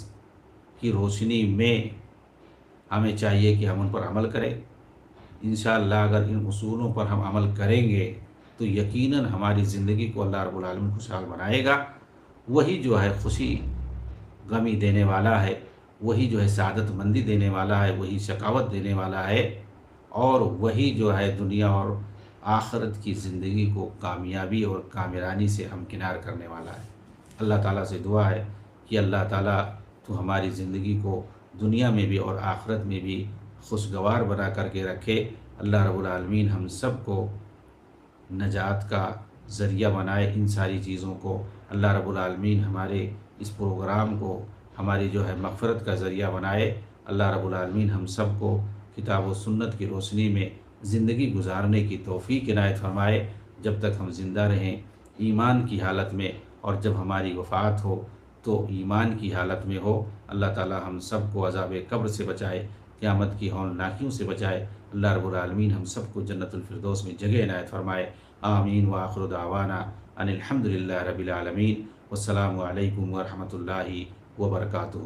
کی روشنی میں ہمیں چاہیے کہ ہم ان پر عمل کریں۔ انشاءاللہ اگر ان اصولوں پر ہم عمل کریں گے تو یقیناً ہماری زندگی کو اللہ رب العالمین خوشحال بنائے گا۔ وہی جو ہے خوشی غمی دینے والا ہے، وہی جو ہے سعادت مندی دینے والا ہے، وہی شقاوت دینے والا ہے، اور وہی جو ہے دنیا اور آخرت کی زندگی کو کامیابی اور کامرانی سے ہمکنار کرنے والا ہے۔ اللہ تعالیٰ سے دعا ہے کہ اللہ تعالیٰ تو ہماری زندگی کو دنیا میں بھی اور آخرت میں بھی خوشگوار بنا کر کے رکھے۔ اللہ رب العالمین ہم سب کو نجات کا ذریعہ بنائے ان ساری چیزوں کو۔ اللہ رب العالمین ہمارے اس پروگرام کو ہماری جو ہے مغفرت کا ذریعہ بنائے۔ اللہ رب العالمین ہم سب کو کتاب و سنت کی روشنی میں زندگی گزارنے کی توفیق عنایت فرمائے۔ جب تک ہم زندہ رہیں ایمان کی حالت میں، اور جب ہماری وفات ہو تو ایمان کی حالت میں ہو۔ اللہ تعالی ہم سب کو عذاب قبر سے بچائے، قیامت کی ہولناکیوں سے بچائے۔ اللہ رب العالمین ہم سب کو جنت الفردوس میں جگہ عنایت فرمائے۔ آمین وآخر دعوانا ان الحمد للہ رب العالمین۔ والسلام علیکم ورحمۃ اللہ وبرکاتہ۔